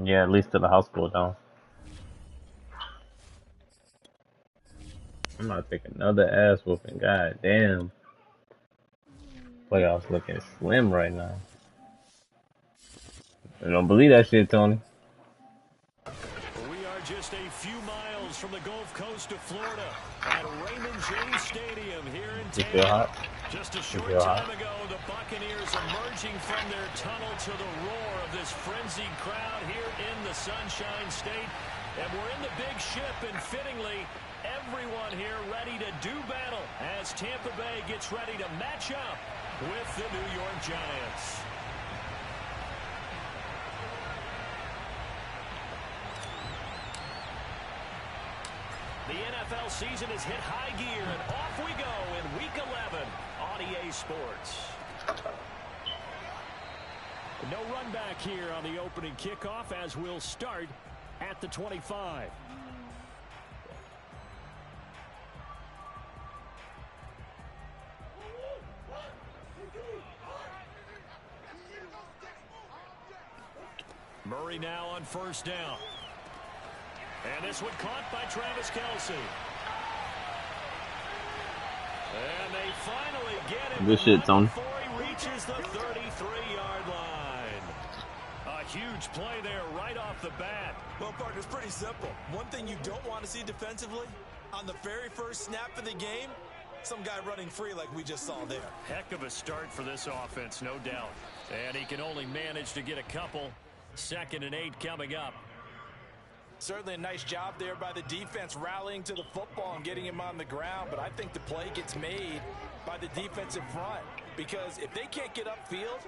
Yeah, at least to the hospital though. I'm not taking another ass whooping. God damn. Playoffs looking slim right now. I don't believe that shit, Tony. We are just a few miles from the Gulf Coast of Florida at Raymond James Stadium here in You feel Tampa. hot? Just a You short feel hot? time ago, the Buccaneers emerging from their tunnel to the roar of this frenzied crowd here in the Sunshine State. And we're in the big ship, and fittingly, everyone here ready to do battle as Tampa Bay gets ready to match up with the New York Giants. The NFL season has hit high gear, and off we go in Week 11 on EA Sports. No run back here on the opening kickoff as we'll start at the 25. Murray now on first down. And this one caught by Travis Kelce. And they finally get him. Good shit, Tony. Before he reaches the 33-yard line. A huge play there right off the bat. Well, partner, it's pretty simple. One thing you don't want to see defensively, on the very first snap of the game, some guy running free like we just saw there. Heck of a start for this offense, no doubt. And he can only manage to get a couple. 2nd and 8 coming up. Certainly a nice job there by the defense rallying to the football and getting him on the ground. But I think the play gets made by the defensive front. Because if they can't get upfield,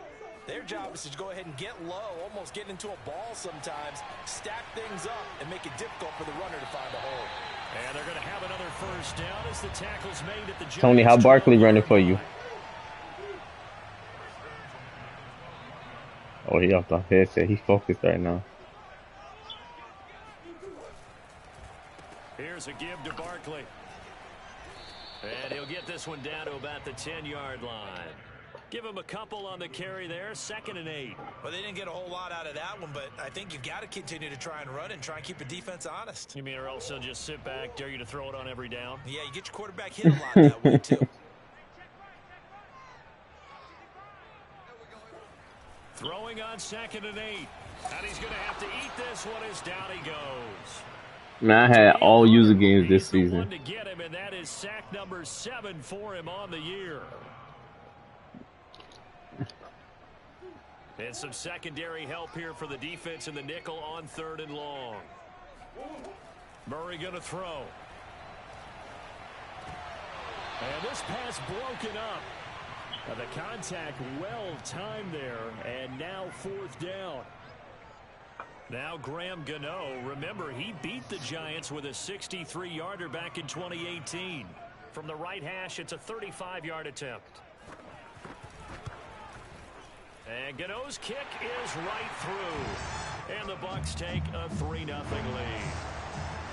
their job is to go ahead and get low, almost get into a ball sometimes, stack things up, and make it difficult for the runner to find a hole. And they're going to have another first down as the tackle's made at the Giants. Tony, how Barkley running for you? Oh, he off the headset. He's focused right now. Here's a give to Barkley. And he'll get this one down to about the 10-yard line. Give him a couple on the carry there. 2nd and 8. Well, they didn't get a whole lot out of that one, but I think you've got to continue to try and run and try and keep the defense honest. You mean or else they'll just sit back, dare you to throw it on every down? Yeah, you get your quarterback hit a lot that way, too. Throwing on 2nd and 8. And he's going to have to eat this one as down he goes. Man, I had all user games this season. One to get him, and that is sack number 7 for him on the year. And some secondary help here for the defense in the nickel on 3rd and long. Murray going to throw. And this pass broken up. The contact well timed there, and now 4th down. Now Graham Gano, remember, he beat the Giants with a 63-yarder back in 2018. From the right hash, it's a 35-yard attempt. And Gano's kick is right through. And the Bucs take a 3-0 lead.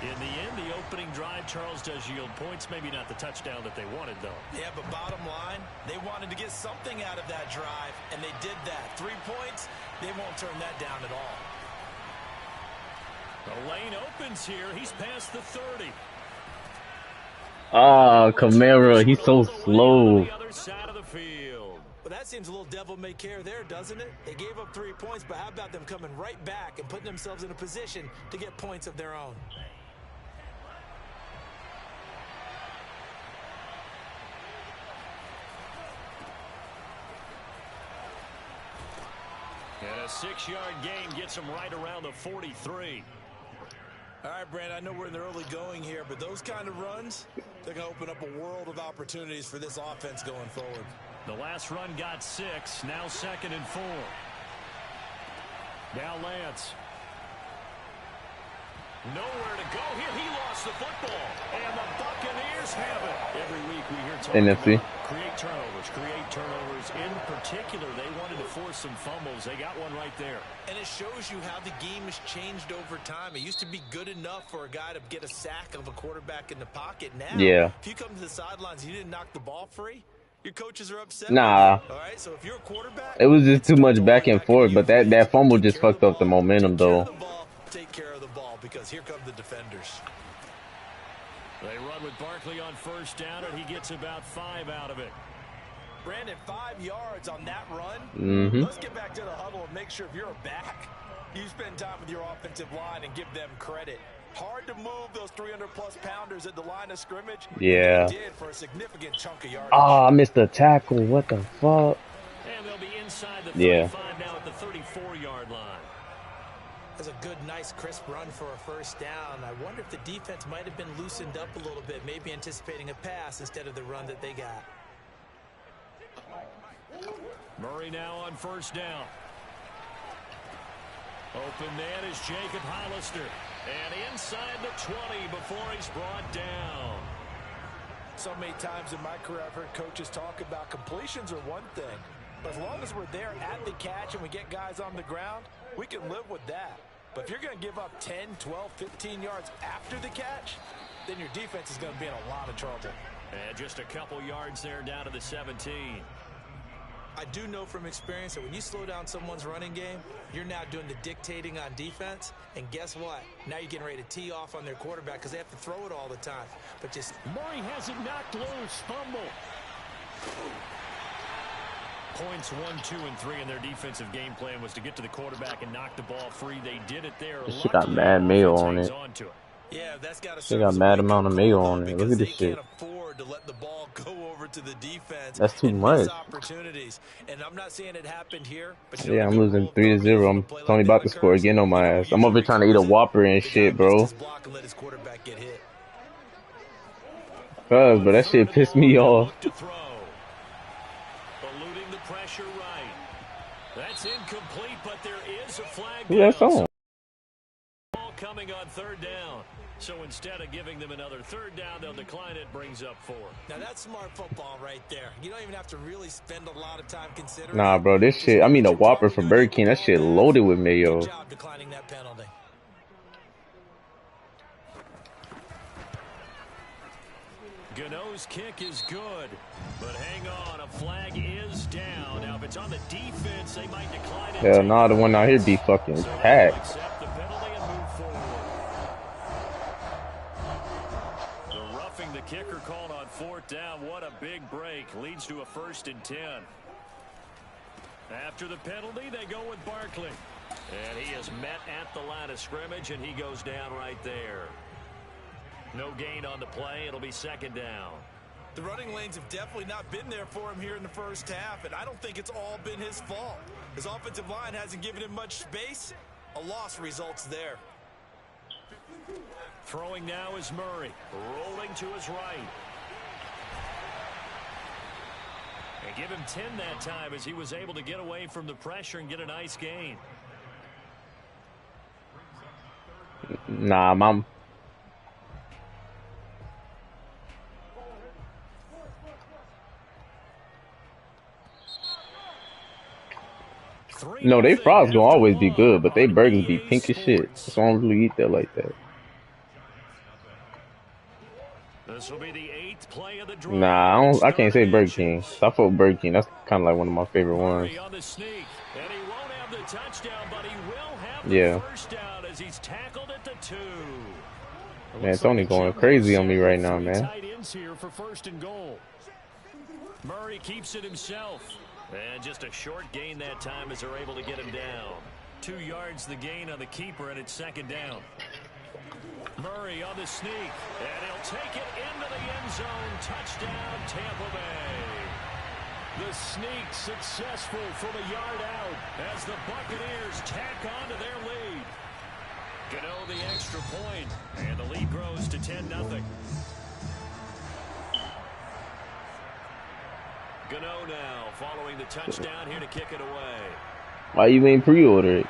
In the end, the opening drive, Charles, does yield points. Maybe not the touchdown that they wanted, though. Yeah, but bottom line, they wanted to get something out of that drive, and they did that. 3 points, they won't turn that down at all. The lane opens here. He's past the 30. Ah, Kamara, he's so slow. The other side of the field. But that seems a little devil-may-care there, doesn't it? They gave up 3 points, but how about them coming right back and putting themselves in a position to get points of their own? And a 6-yard gain gets him right around the 43. All right, Brand, I know we're in the early going here, but those kind of runs, they're going to open up a world of opportunities for this offense going forward. The last run got 6, now 2nd and 4. Now Lance. Nowhere to go here. He lost the football. And the Buccaneers have it. Every week we hear talk NFC. about create turnovers. In particular, they wanted to force some fumbles. They got one right there. And it shows you how the game has changed over time. It used to be good enough for a guy to get a sack of a quarterback in the pocket. Now, Yeah. if you come to the sidelines and you didn't knock the ball free, your coaches are upset. Nah. All right, so if you're a quarterback, It was just too much back and forth, but that fumble just fucked up the momentum, though. Take care of the ball, because here come the defenders. They run with Barkley on first down, and he gets about 5 out of it. Brandon, 5 yards on that run. Let's get back to the huddle and make sure if you're a back, you spend time with your offensive line and give them credit. Hard to move those 300-plus pounders at the line of scrimmage. Yeah. They did for a significant chunk of yardage. Oh, I missed the tackle. What the fuck? And they'll be inside the 35 now at the 34-yard line. That's a good, nice, crisp run for a first down. I wonder if the defense might have been loosened up a little bit, maybe anticipating a pass instead of the run that they got. Murray now on first down. Open man is Jacob Hollister. And inside the 20 before he's brought down. So many times in my career I've heard coaches talk about completions are one thing. But as long as we're there at the catch and we get guys on the ground, we can live with that. But if you're going to give up 10, 12, 15 yards after the catch, then your defense is going to be in a lot of trouble. And just a couple yards there down to the 17. I do know from experience that when you slow down someone's running game, you're now doing the dictating on defense. And guess what? Now you're getting ready to tee off on their quarterback because they have to throw it all the time. But just Murray has it knocked loose. Fumble. Points 1, 2, and 3 in their defensive game plan was to get to the quarterback and knock the ball free. They did it there. This shit got mad mayo on it. Yeah, that's got They got mad amount of mayo on it. Look at this shit. To let the ball go over to the defense. That's too much. Opportunities. And I'm not saying it happened here, but yeah, I'm losing 3-0. I'm only about to score again on my ass. I'm over here trying to eat a Whopper and shit, bro. But that shit pissed me off. Eluding the pressure right. That's incomplete, but there is a flag. Who that song? Ball coming on third down. So instead of giving them another third down, they'll decline it, brings up 4. Now that's smart football right there. You don't even have to really spend a lot of time considering. Nah, bro, this shit, I mean the Whopper from Burger King, that shit loaded with mayo. Good job declining that penalty. Gano's kick is good, but hang on, a flag is down. Now if it's on the defense, they might decline it. Hell nah, the one out here be fucking packed. The kicker called on fourth down. What a big break. Leads to a 1st and 10. After the penalty, they go with Barkley. And he is met at the line of scrimmage, and he goes down right there. No gain on the play. It'll be 2nd down. The running lanes have definitely not been there for him here in the first half, and I don't think it's all been his fault. His offensive line hasn't given him much space. A loss results there. Throwing now is Murray. Rolling to his right. And give him 10 that time as he was able to get away from the pressure and get a nice gain. Nah, mom. No, they fries gonna always be good, but they burgers be pink as shit. So I don't really eat that like that. This will be the 8th play of the drive. Nah, I can't say Burger King. I feel Burger King. That's kind of like one of my favorite ones. On the sneak, and he won't have the touchdown, but he will have the first down as he's tackled at the 2. Man, Tony going crazy on me right now, man. Tight ends here for 1st and goal. Murray keeps it himself. And just a short gain that time as they're able to get him down. 2 yards the gain on the keeper, and it's 2nd down. Murray on the sneak, and he'll take it into the end zone. Touchdown, Tampa Bay. The sneak successful from a yard out as the Buccaneers tack on to their lead. Gano the extra point, and the lead grows to 10-0. Gano now following the touchdown here to kick it away. Why you ain't pre-order it?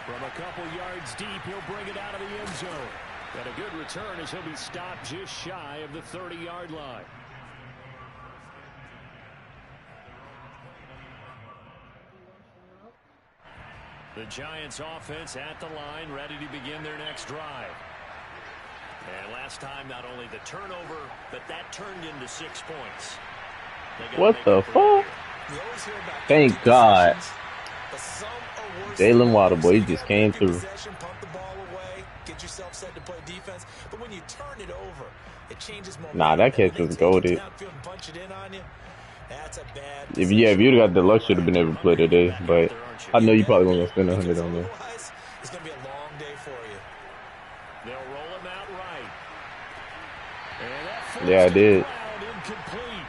From a couple yards deep, he'll bring it out of the end zone. And a good return as he'll be stopped just shy of the 30-yard line. The Giants offense at the line, ready to begin their next drive. And last time, not only the turnover, but that turned into 6 points. What the fuck? Thank God. Jalen Waddle, boy, he just came through. Get yourself set to play defense, but when you turn it over, it changes momentum. Nah, that catch was goated. That's a bad if you'd got the luck, should have been able to play today, but I know you probably won't spend 100 on there. It's going to be a long day for you. They'll roll him out right. Yeah, I did. Incomplete.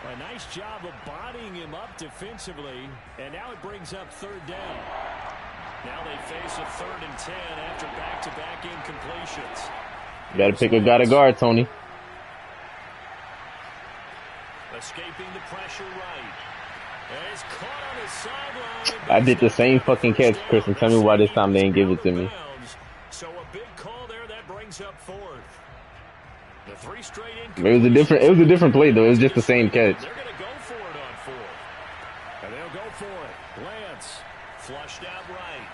A nice job of bodying him up defensively, and now it brings up 3rd down. Now they face a 3rd and 10 after back-to-back incompletions. You gotta pick a guy to guard, Tony. Escaping the pressure right. And it's caught on his sideline. I did the same fucking catch, Chris, and tell me why this time they didn't give it to me. So a big call there that brings up 4th. The 3 straight it was a different play though. It was just the same catch. They're gonna go for it on 4th. And they'll go for it. Lance flushed out right.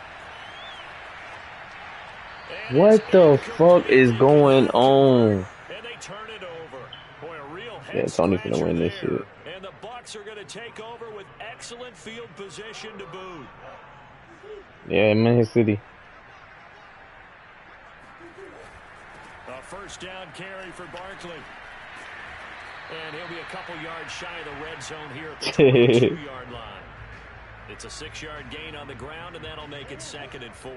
And what the fuck is going on? And they turn it over. Boy, a real Yeah, Tony's gonna win this shit. And the Bucs are gonna take over with excellent field position to boot. Yeah, Man City. A 1st down carry for Barkley. And he'll be a couple yards shy of the red zone here at the 22-yard line. It's a 6-yard gain on the ground, and that'll make it 2nd and 4.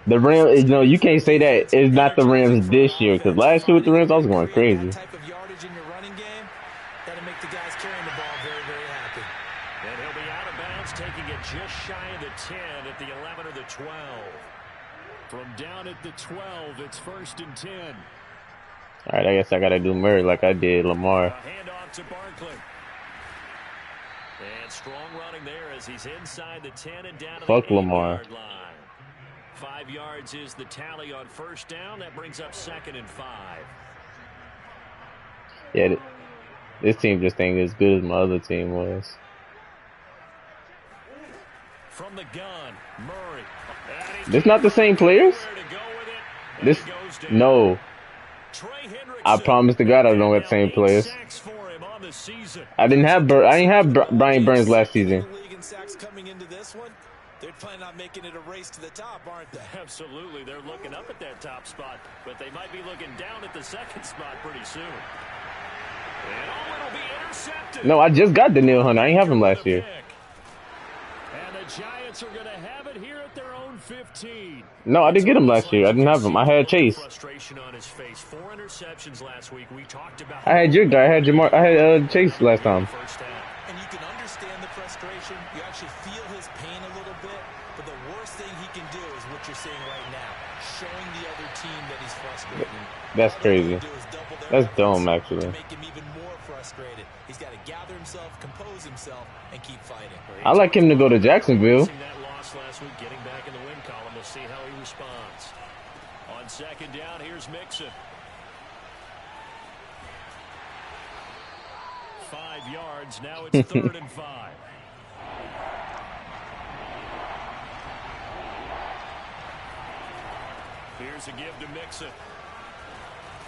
The Rams, you can't say that it's not the Rams this year, because last year with the Rams, I was going crazy. Type of yardage in your running game, that'll make the guys carrying the ball very, very happy. And he'll be out of bounds, taking it just shy of the 10 at the 11 or the 12. From down at the 12, it's 1st and 10. All right, I guess I got to do Murray like I did Lamar. A handoff to Barkley. And strong running there as he's inside the 10 and down to the 8-yard line. 5 yards is the tally on 1st down. That brings up 2nd and 5. Yeah, this team just ain't as good as my other team was. From the gun, Murray. This not the same players? This, no. I promise to God I don't have the same players. I didn't have Brian Burns last season. They're planning on making it a race to the top, aren't they? Absolutely. They're looking up at that top spot, but they might be looking down at the 2nd spot pretty soon. And it'll be intercepted. No, I just got Danielle Hunter. I ain't have him last year. And the Giants are going to have it here at their own 15. No, I didn't get him last year. I didn't have him. I had Chase. Frustration on his face. 4 interceptions last week. We talked about. I had your guy. I had Chase last time. And you can understand the frustration. You actually feel his pain a little bit. But the worst thing he can do is what you're seeing right now, showing the other team that he's frustrated. That's crazy. That's dumb, actually. Make him even more frustrated. He's got to gather himself, compose himself, and keep fighting. I like him to go to Jacksonville. That loss last week, getting back in the win column. We'll see how he responds. On 2nd down, here's Mixon. 5 yards. Now it's 3rd and 5. Here's a give to Mixon.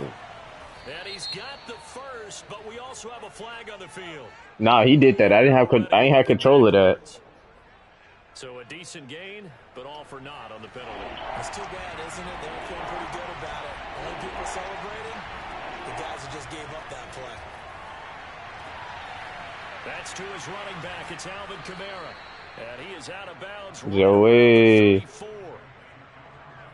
And he's got the 1st, but we also have a flag on the field. Nah, he did that. I ain't have control of that. So a decent gain, but all for naught on the penalty. It's too bad, isn't it? They're feeling pretty good about it. Only people celebrating, the guys who just gave up that play. That's to his running back. It's Alvin Kamara. And he is out of bounds. Joey.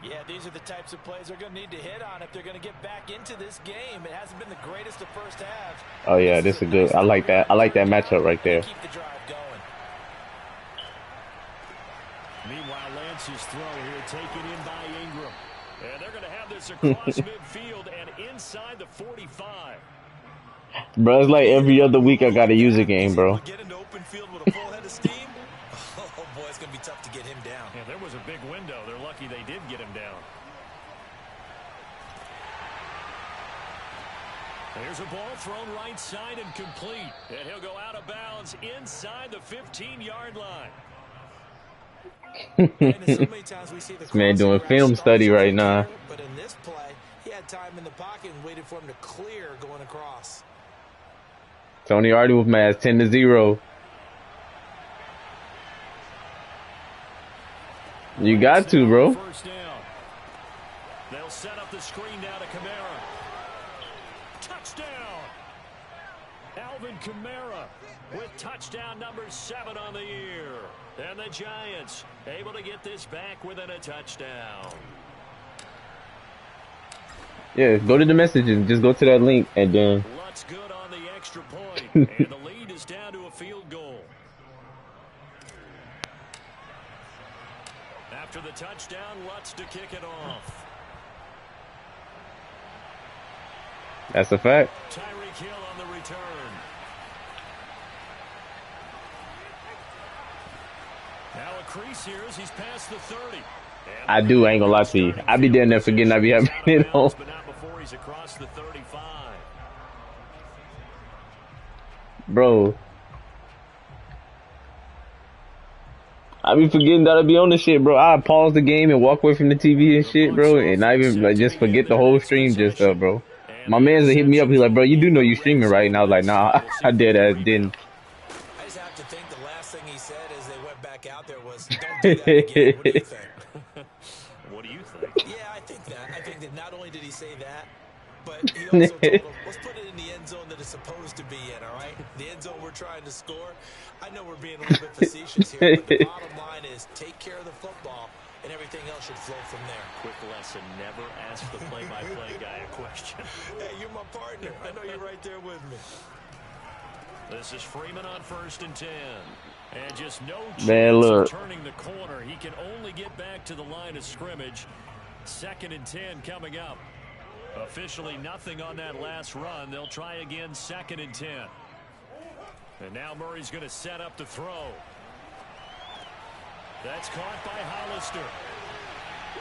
Yeah, these are the types of plays they're going to need to hit on if they're going to get back into this game. It hasn't been the greatest of first halves. Oh, yeah, this is good. I like that. I like that matchup right there. Keep the drive going. Meanwhile, Lance's throw here taken in by Ingram. And they're going to have this across midfield and inside the 45. Bro, it's like every other week I got to use a game, bro. Get into open field with a full head of steam. Oh, boy, it's going to be tough to get him down. Yeah, there was a big window thrown right side and complete. And he'll go out of bounds inside the 15-yard line. This man doing film study right now. But in this play, he had time in the pocket and waited for him to clear going across. Tony already was mad. 10-0. You got to, bro. They'll set up the screen down to Kamara. Touchdown! Alvin Kamara with touchdown number 7 on the year. And the Giants able to get this back within a touchdown. Yeah, go to the messages. Just go to that link and then. Lutz good on the extra point. And the lead is down to a field goal. After the touchdown, Lutz to kick it off. That's a fact. Tyreek Hill on the return. Now a crease here as he's past the 30. I ain't gonna lie to you. I be down there forgetting I be having it on. But not before he's across the 35. Bro. I be forgetting that I be on the shit, bro. I pause the game and walk away from the TV and shit, bro. And I even like just forget the whole stream just up, bro. My man's hit me up. He's like, bro, you do know you streaming, right? And I was like, nah, I did that. Didn't. I just have to think the last thing he said as they went back out there was, don't do that again. What do you think? What do you think? Yeah, I think that. I think that not only did he say that, but he also told them, let's put it in the end zone that it's supposed to be in, all right? The end zone we're trying to score. I know we're being a little bit facetious here, but the bottom line is take care of the football, and everything else should flow from there. Quick lesson, never ask the play-by-play guy a question. Hey, you're my partner. I know you're right there with me. This is Freeman on 1st and 10. And just no Man, chance of turning the corner. He can only get back to the line of scrimmage. 2nd and 10 coming up. Officially nothing on that last run. They'll try again 2nd and 10. And now Murray's going to set up the throw. That's caught by Hollister.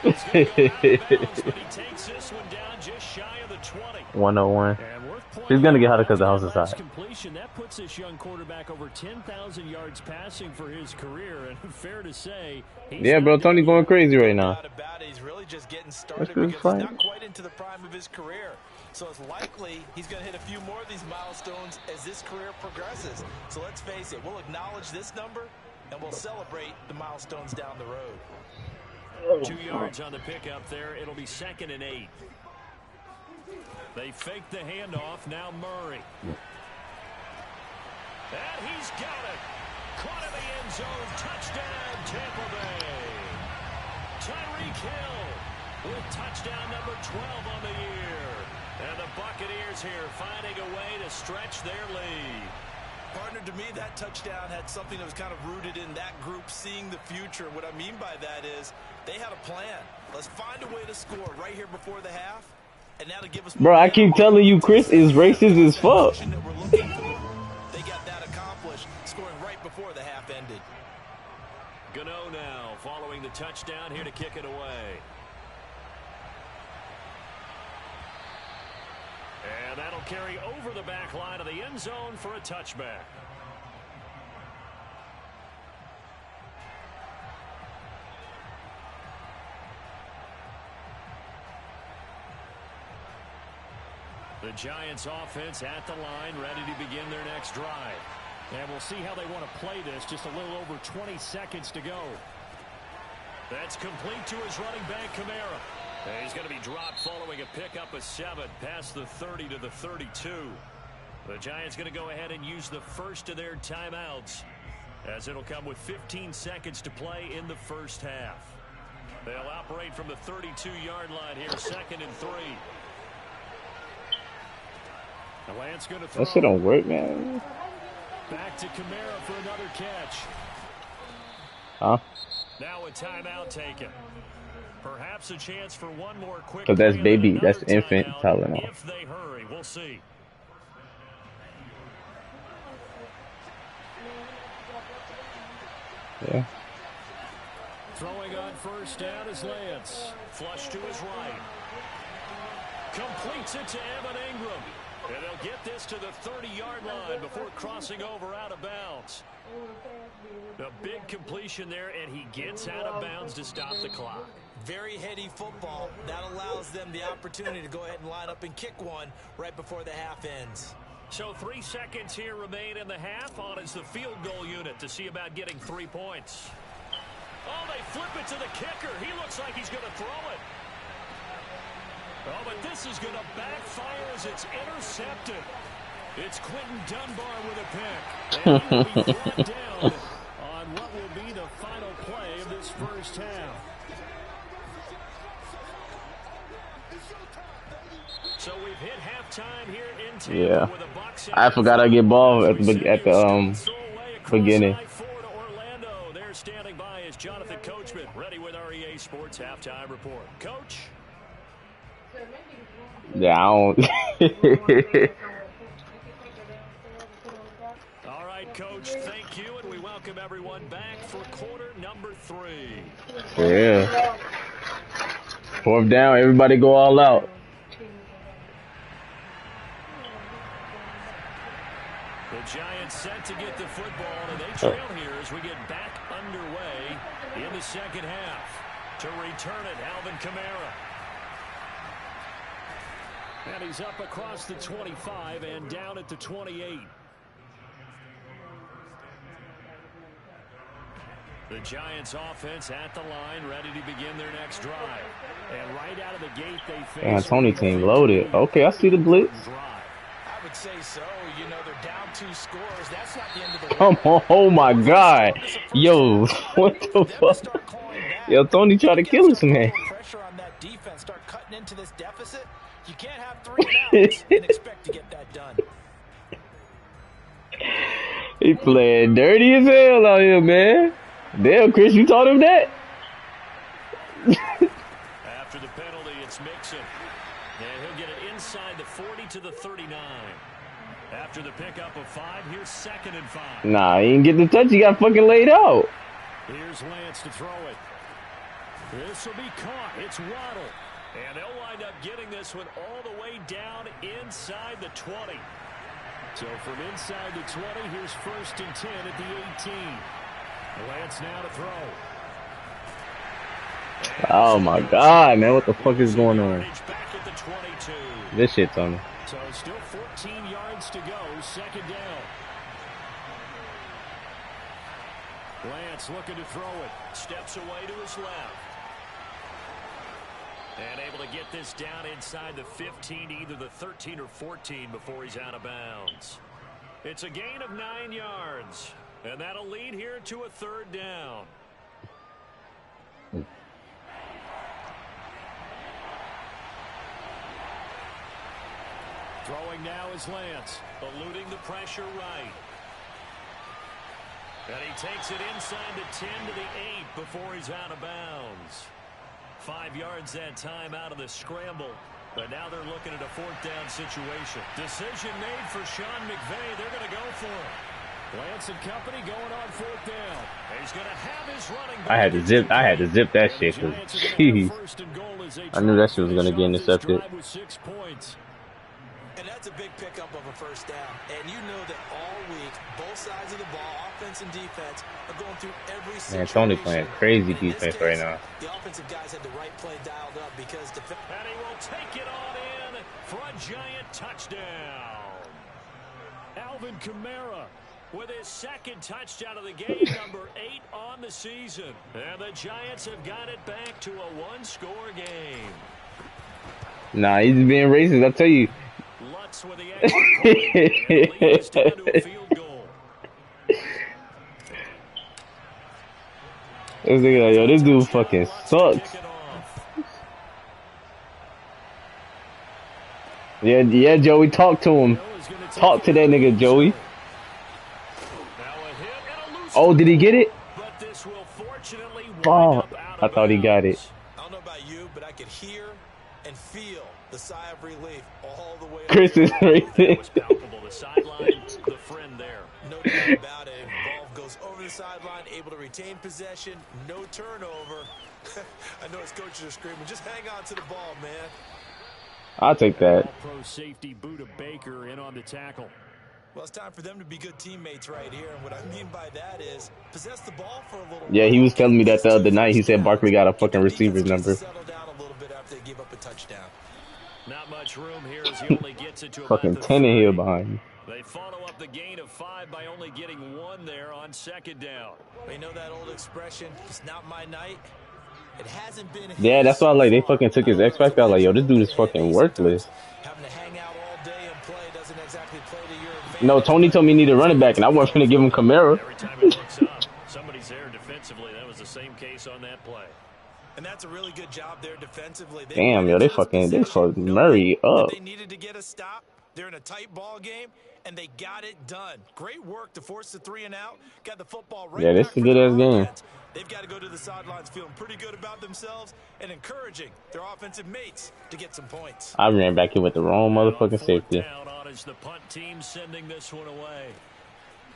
He's going to go out of bounds, but he takes this one down just shy of the 20. 101. He's going to get hotter because the house is hot. Completion, that puts this young quarterback over 10,000 yards passing for his career. And fair to say, yeah, bro, Tony going crazy right now. He's really just getting started because he's not quite into the prime of his career. So it's likely he's going to hit a few more of these milestones as this career progresses. So let's face it, we'll acknowledge this number and we'll celebrate the milestones down the road. 2 yards on the pickup there. It'll be 2nd and 8. They fake the handoff. Now Murray. And he's got it. Caught in the end zone. Touchdown, Tampa Bay. Tyreek Hill with touchdown number 12 on the year. And the Buccaneers here finding a way to stretch their lead. Partner, to me, that touchdown had something that was kind of rooted in that group seeing the future. What I mean by that is they had a plan. Let's find a way to score right here before the half. And now to give us, bro, I keep telling you, Chris is racist as fuck. They got that accomplished, scoring right before the half ended. Gano now following the touchdown here to kick it away. And that'll carry over the back line of the end zone for a touchback. The Giants offense at the line, ready to begin their next drive. And we'll see how they want to play this. Just a little over 20 seconds to go. That's complete to his running back, Kamara. And he's going to be dropped following a pickup of 7 past the 30 to the 32. The Giants going to go ahead and use the first of their timeouts, as it'll come with 15 seconds to play in the first half. They'll operate from the 32-yard line here, 2nd and 3. Lance going to throw. That shit don't work, man. Back to Kamara for another catch. Huh? Now a timeout taken. Perhaps a chance for one more quick. Because that's baby, that's infant Tylenol. If they hurry, we'll see. Yeah. Throwing on first down is Lance. Flush to his right. Completes it to Evan Ingram. And they'll get this to the 30-yard line before crossing over out of bounds. A big completion there, and he gets out of bounds to stop the clock. Very heady football. That allows them the opportunity to go ahead and line up and kick one right before the half ends. So 3 seconds here remain in the half. On is the field goal unit to see about getting 3 points. Oh, they flip it to the kicker. He looks like he's going to throw it. Oh, but this is going to backfire as it's intercepted. It's Quentin Dunbar with a pick. And he will be brought down on what will be the final play of this first half. So we've hit halftime here in Tampa with the Bucs. I forgot I get ball at the beginning. They're standing by is Jonathan Coachman, ready with our EA Sports halftime report. Coach. Yeah, I don't. All right, Coach, thank you, and we welcome everyone back for quarter number 3. Yeah. 4th down, everybody go all out. The Giants set to get the football, and they trail here as we get back underway in the second half. To return it, Alvin Kamara. And he's up across the 25 and down at the 28. The Giants offense at the line, ready to begin their next drive. And right out of the gate, they face Tony team loaded. Okay, I see the blitz. I would say so. You know, they're down 2 scores. That's not the end of the Come on. Oh, my God. Yo, what the fuck? Yo, Tony tried to kill us, man. Pressure on that defense. Start cutting into this deficit. You can't have 3 and outs and expect to get that done. He playing dirty as hell out here, man. Damn, Chris, you taught him that? After the penalty, it's Mixon. And he'll get it inside the 40 to the 39. After the pickup of 5, here's 2nd and 5. Nah, he didn't get the touch. He got fucking laid out. Here's Lance to throw it. This will be caught. It's Waddle. And they'll wind up getting this one all the way down inside the 20. So from inside the 20, here's 1st and 10 at the 18. Lance now to throw. Oh my God, man, what the fuck is going on? Back at the 22. This shit's on me. So still 14 yards to go, 2nd down. Lance looking to throw it. Steps away to his left. And able to get this down inside the 15, either the 13 or 14 before he's out of bounds. It's a gain of 9 yards. And that'll lead here to a 3rd down. Throwing now is Lance, eluding the pressure right. And he takes it inside the 10 to the 8 before he's out of bounds. 5 yards that time out of the scramble. But now they're looking at a 4th down situation. Decision made for Sean McVay. They're going to go for it. Lance and company going on 4th down. He's going to have his running back. I had to zip that shit, cause jeez, I knew that shit was gonna get intercepted. And that's a big pickup of a 1st down. And you know that all week, both sides of the ball, offense and defense, are going through every situation. Man, Tony playing crazy defense right now. The offensive guys had the right play dialed up because and he will take it on in for a giant touchdown. Alvin Kamara with his 2nd touchdown of the game, number 8 on the season. And the Giants have got it back to a 1-score game. Nah, he's being racist, I tell you. Lutz with the extra point, and leads down to a field goal. This nigga, yo, this dude fucking sucks. Yeah, Joey, talk to him. Talk to that nigga, Joey. Oh, did he get it? Oh, I thought he got it. I don't know about you, but I could hear and feel the sigh of relief all the way. Chris is racing. The sideline, the friend there. No doubt about it. Ball goes over the sideline, able to retain possession, no turnover. I know his coaches are screaming, just hang on to the ball, man. I'll take that. Pro safety Buda Baker in on the tackle. Well, it's time for them to be good teammates right here. And what I mean by that is possess the ball for a little Yeah, while. he was telling me that the other night. He First said Barkley got a get fucking the receiver's defense number. settle down a little bit after they give up a touchdown. Not much room here as he only gets it to about Fucking the 10 in 30. here behind me. They follow up the gain of 5 by only getting 1 there on second down. They know that old expression, it's not my night. It hasn't been. Yeah, that's why like they fucking took his X Factor. I was like, yo, this dude is fucking worthless. Having to hang out all day and play doesn't exactly play to your advantage. No, Tony told me he needed a running back, and I wasn't finna give him Kamara. Every time it looks up, somebody's there defensively. That was the same case on that play. And that's a really good job there defensively. Damn, yo, they fucked Murray up. They needed to get a stop. They're in a tight ball game, and they got it done. Great work to force the 3 and out. Got the football right. Yeah, this is a good ass game. They've got to go to the sidelines feeling pretty good about themselves and encouraging their offensive mates to get some points. I ran back here with the wrong motherfucking safety. Down on is the punt team sending this one away.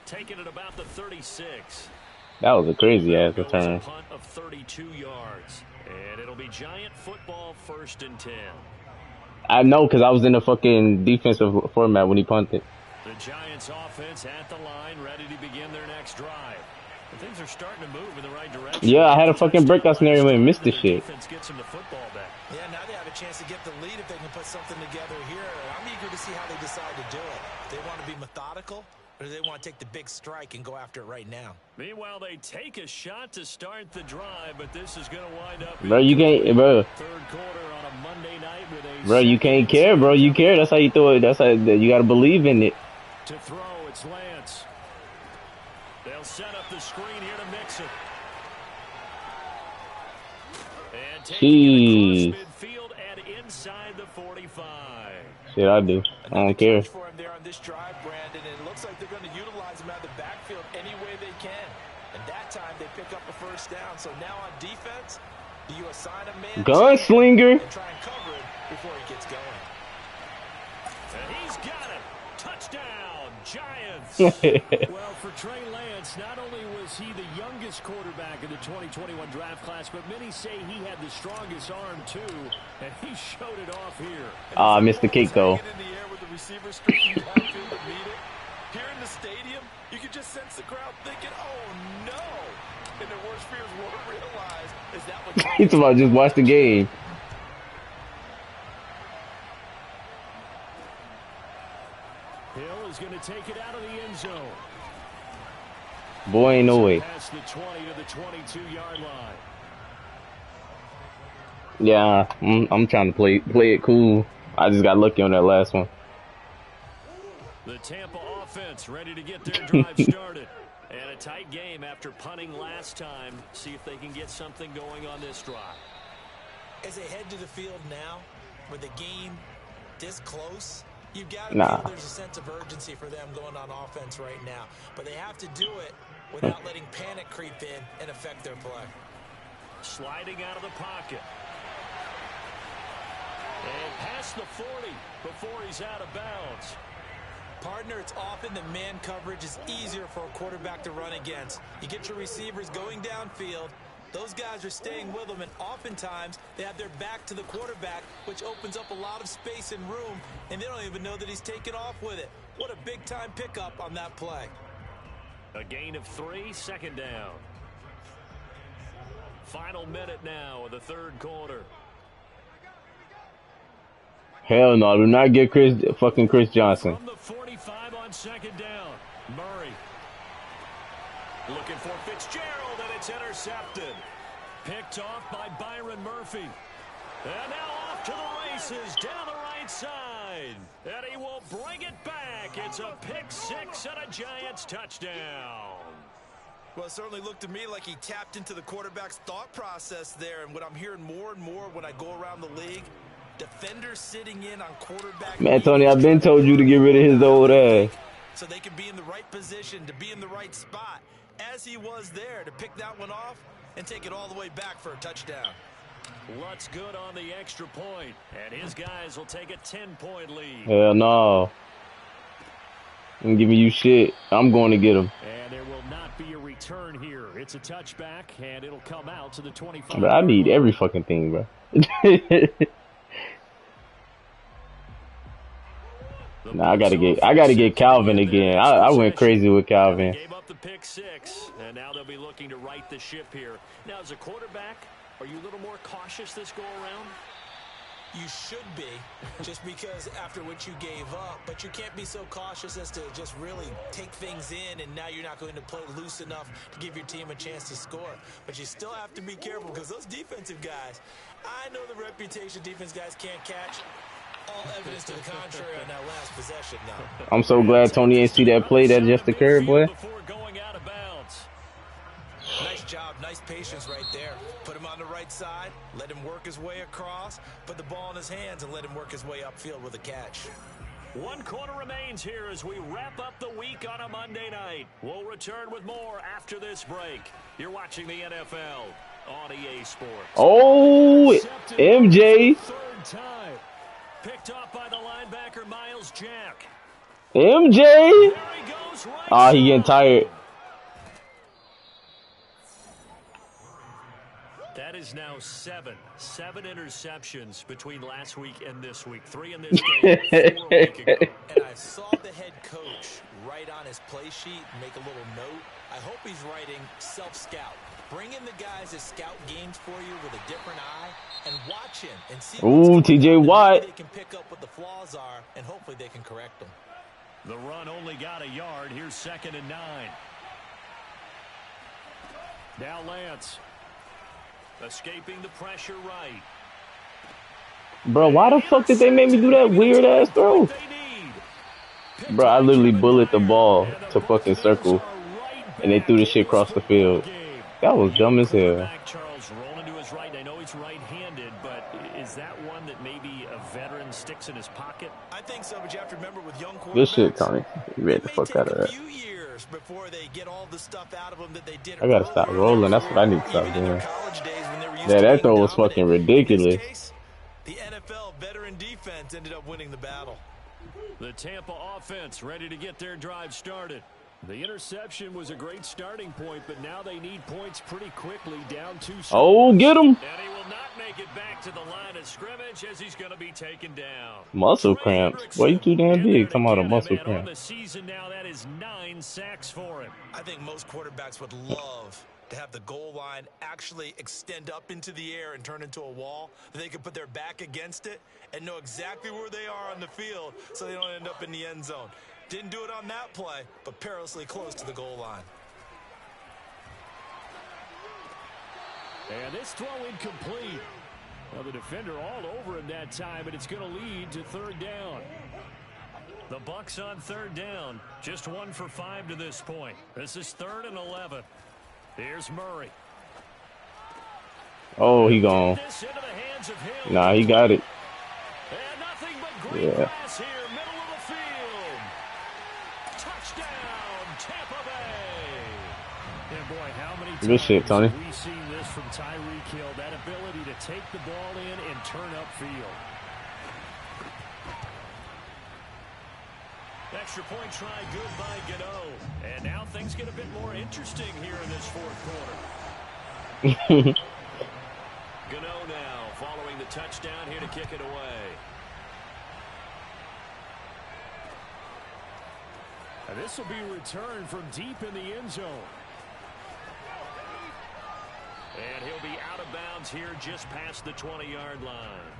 Taking it about the 36. That was a crazy ass return. Punt of 32 yards. And it'll be Giant football 1st and 10. I know because I was in the fucking defensive format when he punted. The Giants offense at the line, ready to begin their next drive. And things are starting to move in the right direction. Yeah, I had a fucking breakout scenario and missed the shit. Defense gets him the football back. Yeah, now they have a chance to get the lead if they can put something together here. I'm eager to see how they decide to do it. If they want to be methodical, or do they want to take the big strike and go after it right now? Meanwhile, they take a shot to start the drive, but this is going to wind up. Bro, you can't, bro. Third quarter on a Monday night with a. Bro, you can't care, bro. You care. That's how you throw it. That's how you got to believe in it. To throw, it's Lance. They'll set up the screen here to mix it. And taking it across midfield and inside the 45. Shit, I do. I don't care. For him there on this drive, Brandon, and it looks like they're going to utilize him out of the backfield any way they can. And that time they pick up a first down. So now on defense, do you assign a man gunslinger and try and cover it before he gets going? And he's got it. Touchdown, Giants. Well, for Trey Lance, not only was he the youngest quarterback in the 2021 draft class, but many say he had the strongest arm too, and he showed it off here. I missed the kick though. In the air with the receiver stretching downfield to meet it. Here in the stadium, you can just sense the crowd thinking, "Oh no!" And their worst fears won't realize is that what He's about to just watch the game. Hill is going to take it out of the end zone. Boy, ain't no way. Past the 20 to the 22-yard line. Yeah, I'm trying to play it cool. I just got lucky on that last one. The Tampa offense ready to get their drive started. And a tight game after punting last time. See if they can get something going on this drive. As they head to the field now, with the game this close, you've got to nah. feel there's a sense of urgency for them going on offense right now. But they have to do it without letting panic creep in and affect their play. Sliding out of the pocket. And past the 40 before he's out of bounds. Partner, it's often the man coverage is easier for a quarterback to run against. You get your receivers going downfield. Those guys are staying with them, and oftentimes they have their back to the quarterback, which opens up a lot of space and room, and they don't even know that he's taken off with it. What a big-time pickup on that play. A gain of 3, 2nd down. Final minute now of the third quarter. Hell no, do not get fucking Chris Johnson. From the 45 on 2nd down. Murray. Looking for Fitzgerald, and it's intercepted. Picked off by Byron Murphy. And now off to the races down the right side. And he will bring it back. It's a pick 6 and a Giants touchdown. Well, it certainly looked to me like he tapped into the quarterback's thought process there. And what I'm hearing more and more when I go around the league, defenders sitting in on quarterback. Man, Tony, I've been told you to get rid of his old ass. So they can be in the right position, to be in the right spot, as he was there, to pick that one off and take it all the way back for a touchdown. Lutz good on the extra point, and his guys will take a 10-point lead. Hell no. I'm giving you shit. I'm going to get him. And there will not be a return here. It's a touchback, and it'll come out to the 25. Bro, I need every fucking thing, bro. Nah, I gotta get Calvin again. I went crazy with Calvin. Gave up the pick six, and now they'll be looking to right the ship here. Now, as a quarterback, are you a little more cautious this go around? You should be, just because after what you gave up, but you can't be so cautious as to just really take things in, and now you're not going to play loose enough to give your team a chance to score. But you still have to be careful, because those defensive guys, I know the reputation defense guys can't catch. All evidence to the contrary on that last possession now. I'm so glad Tony ain't see that play that just occurred, boy. Nice job, nice patience right there. Put him on the right side, let him work his way across, put the ball in his hands, and let him work his way upfield with a catch. 1 quarter remains here as we wrap up the week on a Monday night. We'll return with more after this break. You're watching the NFL on EA Sports. Oh, MJ. Third time. Picked off by the linebacker, Miles Jack. MJ. There he goes, right He getting tired. That is now seven interceptions between last week and this week. 3 in this game, 4 a week ago. And I saw the head coach write on his play sheet, make a little note. I hope he's writing self-scout. Bring in the guys that scout games for you with a different eye and watch him and see what's TJ Watt. they can pick up what the flaws are, and hopefully they can correct them. The run only got a yard. Here's 2nd and 9. Now Lance. Escaping the pressure right. Bro, why the fuck did they make me do that weird ass throw? Bro, I literally bullet the ball to fucking circle, and they threw the shit across the field. That was dumb as hell. Charles rolling to his right. I know he's right-handed, but is that one that maybe a veteran sticks in his pocket? I think so, but you have to remember with young quarterbacks. Good shit, Tony. You read the fuck out of that. Before they get all the stuff out of them that they did. I gotta stop rolling. That's what I need to stop doing. Yeah, that throw was fucking ridiculous. The NFL veteran defense ended up winning the battle. The Tampa offense ready to get their drive started. The interception was a great starting point, but now they need points pretty quickly, down 2. Oh, get him. And he will not make it back to the line of scrimmage as he's going to be taken down. Muscle cramps. Boy, you too damn big. Come on, a muscle cramp. On the season now, that is 9 sacks for him. I think most quarterbacks would love to have the goal line actually extend up into the air and turn into a wall. They can put their back against it and know exactly where they are on the field so they don't end up in the end zone. Didn't do it on that play, but perilously close to the goal line. And this throw incomplete. Well, the defender all over him that time, and it's going to lead to 3rd down. The Bucs on 3rd down. Just 1 for 5 to this point. This is 3rd and 11. Here's Murray. Oh, he gone. Nah, he got it. And nothing but green grass here, middle of the field. Touchdown, Tampa Bay. And boy, how many times good shit, Tony. have we seen this from Tyreek Hill, that ability to take the ball in and turn upfield. Extra point try good by Gano. And now things get a bit more interesting here in this 4th quarter. Gano now following the touchdown here to kick it away. And this will be returned from deep in the end zone. And he'll be out of bounds here just past the 20-yard line.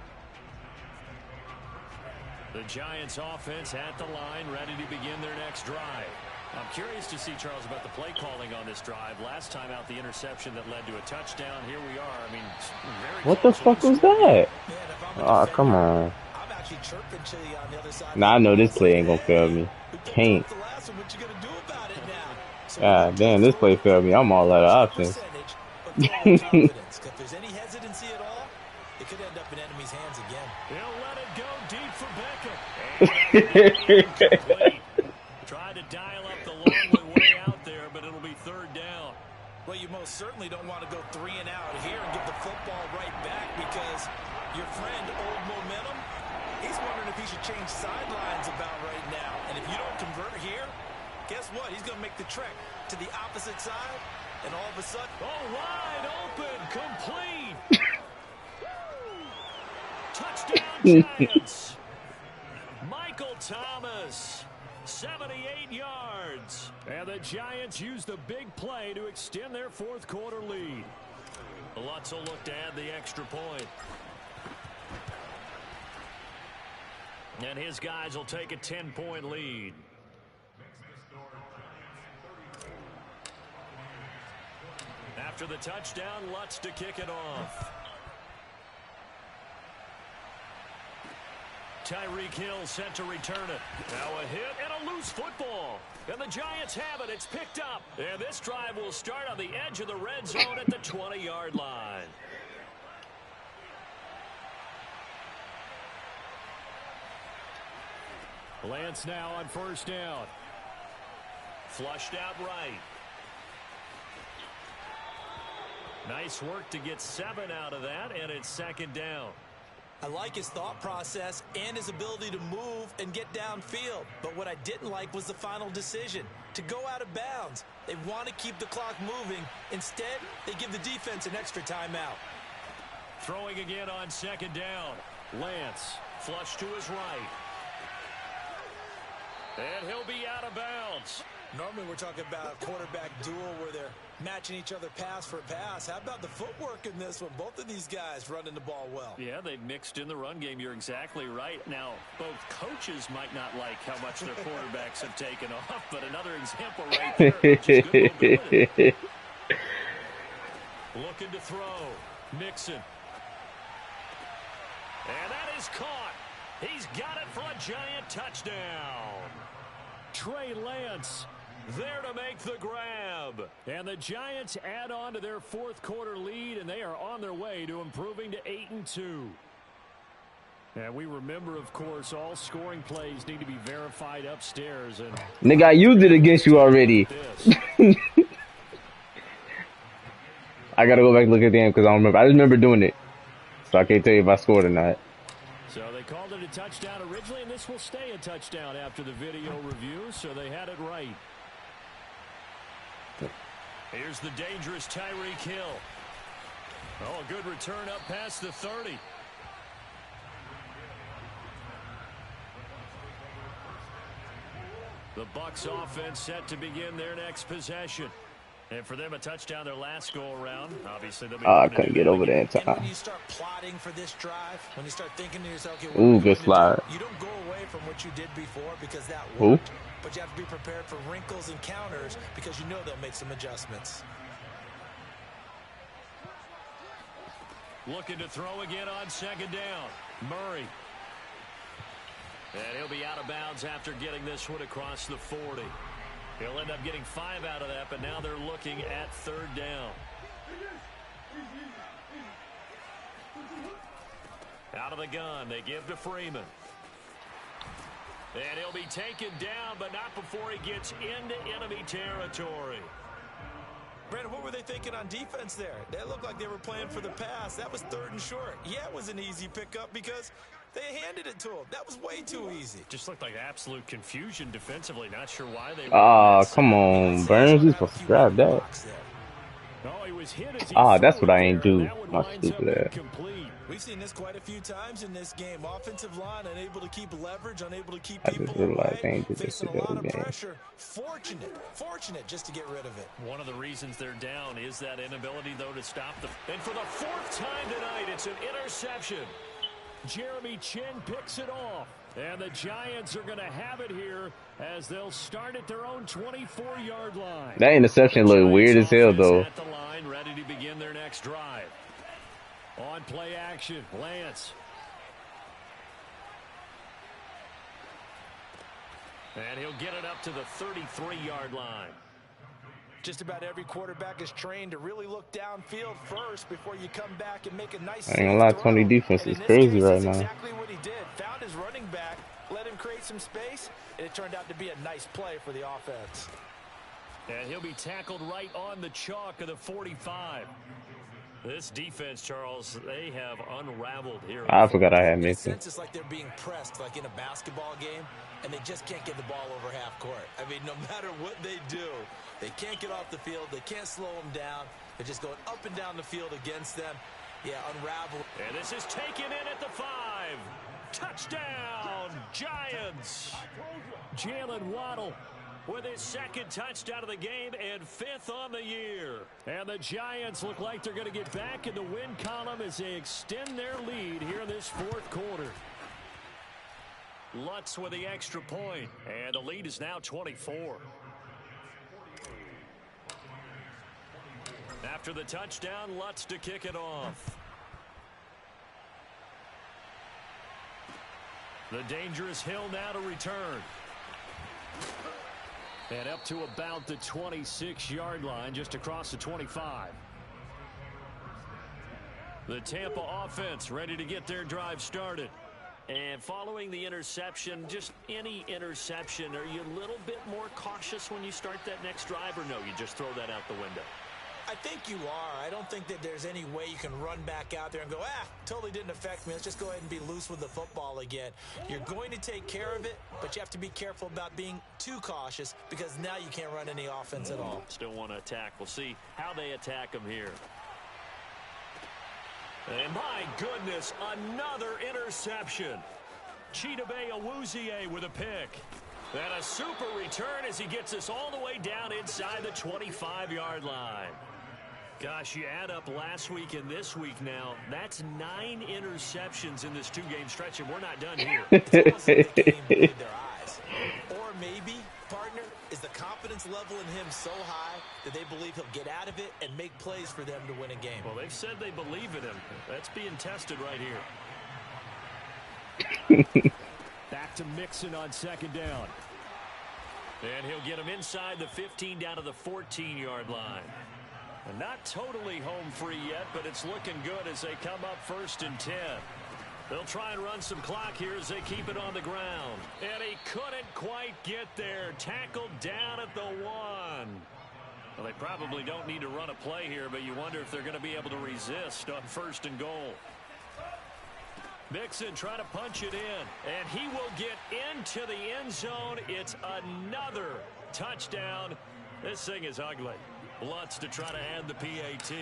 The Giants offense at the line, ready to begin their next drive. I'm curious to see, Charles, about the play calling on this drive. Last time out, the interception that led to a touchdown. Here we are. I mean, what the fuck was that? Oh, come on. Nah, I know this play ain't gonna fail me. Can't. God damn, this play failed me. I'm all out of options. If there's any hesitancy at all, it could end up in enemy's hands again. He'll let it go deep for Beckham. Try to dial up the long way out there, but it'll be 3rd down. Well, you most certainly don't want to go 3 and out here and give the football right back, because your friend, Old Momentum, he's wondering if he should change sidelines about right now. And if you don't convert here, guess what? He's going to make the trek to the opposite side, and all of a sudden... Oh, wide open, complete. Touchdown, Giants. Michael Thomas. 78 yards. And the Giants use the big play to extend their fourth quarter lead. Lutz will look to add the extra point. And his guys will take a 10-point lead. After the touchdown, Lutz to kick it off. Tyreek Hill set to return it. Now a hit and a loose football. And the Giants have it. It's picked up. And this drive will start on the edge of the red zone at the 20-yard line. Lance now on first down. Flushed out right. Nice work to get 7 out of that, and it's second down. I like his thought process and his ability to move and get downfield. But what I didn't like was the final decision, to go out of bounds. They want to keep the clock moving. Instead, they give the defense an extra timeout. Throwing again on second down. Lance, flush to his right. And he'll be out of bounds. Normally we're talking about a quarterback duel where they're matching each other pass for pass. How about the footwork in this one? Both of these guys running the ball well. Yeah, they've mixed in the run game. You're exactly right. Now, both coaches might not like how much their quarterbacks have taken off, but another example right there. Which is good mobility. Looking to throw. Mixon. And that is caught. He's got it for a Giant touchdown. Trey Lance there to make the grab. And the Giants add on to their fourth quarter lead, and they are on their way to improving to 8-2. And we remember, of course, all scoring plays need to be verified upstairs. And nigga, I used it against you already. I gotta go back and look at the game because I don't remember. I just remember doing it. So I can't tell you if I scored or not. So they called it a touchdown originally, and this will stay a touchdown after the video review, so they had it right. Here's the dangerous Tyreek Hill. Oh, a good return up past the 30. The Bucs offense set to begin their next possession. And for them, a touchdown their last go-around. Obviously, they'll be I couldn't get over there in time. And when you start plotting for this drive, when you start thinking to yourself, okay, ooh, good slide. You don't go away from what you did before because that worked. Ooh. But you have to be prepared for wrinkles and counters because you know they'll make some adjustments. Looking to throw again on second down. Murray. And he'll be out of bounds after getting this one across the 40. He'll end up getting 5 out of that, but now they're looking at third down. Out of the gun, they give to Freeman. And he'll be taken down, but not before he gets into enemy territory. Brandon, what were they thinking on defense there? They looked like they were playing for the pass. That was 3rd and short. Yeah, it was an easy pickup because they handed it to him. That was way too easy. Just looked like absolute confusion defensively. Not sure why they were. Oh, come on, Burns. You're supposed to grab that. Oh, he was hit as he that's what I ain't do. My stupid ass. We've seen this quite a few times in this game. Offensive line unable to keep leverage, unable to keep I people just realized I away, ain't did this facing a lot of game. pressure. Fortunate just to get rid of it. One of the reasons they're down is that inability, though, to stop them. And for the 4th time tonight, it's an interception. Jeremy Chin picks it off. And the Giants are going to have it here as they'll start at their own 24-yard line. That interception looked weird as hell, though. At the line, ready to begin their next drive. On play action, Lance. And he'll get it up to the 33-yard line. Just about every quarterback is trained to really look downfield first before you come back and make a nice I ain't gonna lie, Tony defense is crazy right now. Exactly what he did. Found his running back, let him create some space, and it turned out to be a nice play for the offense. And he'll be tackled right on the chalk of the 45. This defense, Charles, they have unraveled here. I forgot I had missed it. It's like they're being pressed like in a basketball game, and they just can't get the ball over half court. I mean, no matter what they do, they can't get off the field. They can't slow them down. They're just going up and down the field against them. Yeah, unravel. And this is taken in at the 5. Touchdown, Giants. Jalen Waddle with his second touchdown of the game and 5th on the year. And the Giants look like they're going to get back in the win column as they extend their lead here in this 4th quarter. Lutz with the extra point, and the lead is now 24. After the touchdown, Lutz to kick it off. The dangerous Hill now to return. And up to about the 26-yard line, just across the 25. The Tampa offense ready to get their drive started. And following the interception, just any interception, are you a little bit more cautious when you start that next drive, or no, you just throw that out the window? I think you are. I don't think that there's any way you can run back out there and go, totally didn't affect me. Let's just go ahead and be loose with the football again. You're going to take care of it, but you have to be careful about being too cautious because now you can't run any offense at all. Still want to attack. We'll see how they attack them here. And my goodness, another interception. Chidobe Awuzie with a pick. And a super return as he gets us all the way down inside the 25-yard line. Gosh, you add up last week and this week now. That's 9 interceptions in this 2-game stretch, and we're not done here. It's almost like the game believed their eyes. Or maybe, partner, is the confidence level in him so high that they believe he'll get out of it and make plays for them to win a game. Well, they've said they believe in him. That's being tested right here. Back to Mixon on 2nd down. And he'll get him inside the 15 down to the 14-yard line. And not totally home free yet, but it's looking good as they come up 1st and 10. They'll try and run some clock here as they keep it on the ground. And he couldn't quite get there. Tackled down at the 1. Well, they probably don't need to run a play here, but you wonder if they're going to be able to resist on 1st and goal. Mixon trying to punch it in, and he will get into the end zone. It's another touchdown. This thing is ugly. Lutz to try to add the PAT.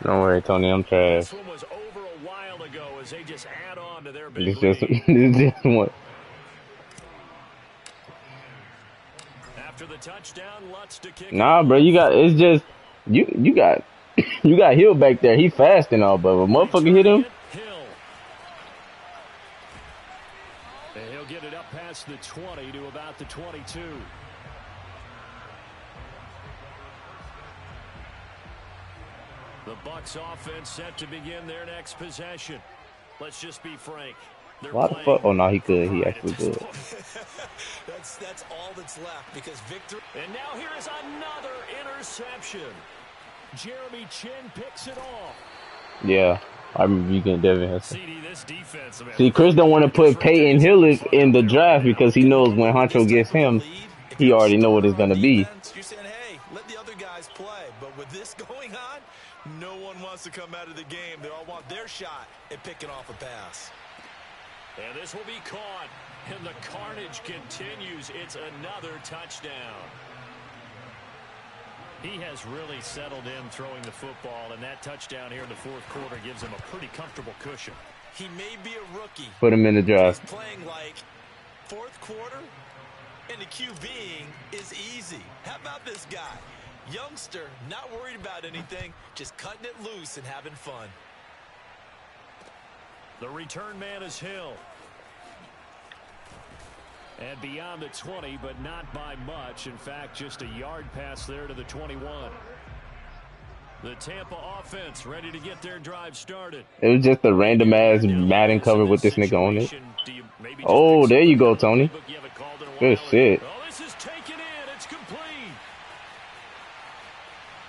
Don't worry, Tony, I'm trash. This one was over a while ago as they just add on to their big It's lead. just one. After the touchdown, Lutz to kick. Nah, bro, it's just you got you got Hill back there. He fast and all, but if a motherfucker hit him. Hill. And he'll get it up past the 20 to about the 22. The Bucs offense set to begin their next possession. Let's just be frank. Why the fuck? Oh no, he could. He actually could. That's all that's left because victory. And now here is another interception. Jeremy Chin picks it off. Yeah, I remember you getting Devin Hester. This defense, man. See, Chris don't want to put Peyton Hillis in the draft because he knows when Honcho gets him, he already know what it's gonna be. You're saying, hey, let the other guys play. But with this going on, no one wants to come out of the game. They all want their shot at picking off a pass. And this will be caught. And the carnage continues. It's another touchdown. He has really settled in throwing the football, and that touchdown here in the 4th quarter gives him a pretty comfortable cushion. He may be a rookie. Put him in the draft. He's playing like 4th quarter, and the QBing is easy. How about this guy? Youngster, not worried about anything, just cutting it loose and having fun. The return man is Hill. And beyond the 20, but not by much. In fact, just a yard pass there to the 21. The Tampa offense ready to get their drive started. It was just a random ass Madden cover with this nigga on it. Oh, there you go, Tony. Good shit. Oh, this is taken in. It's complete.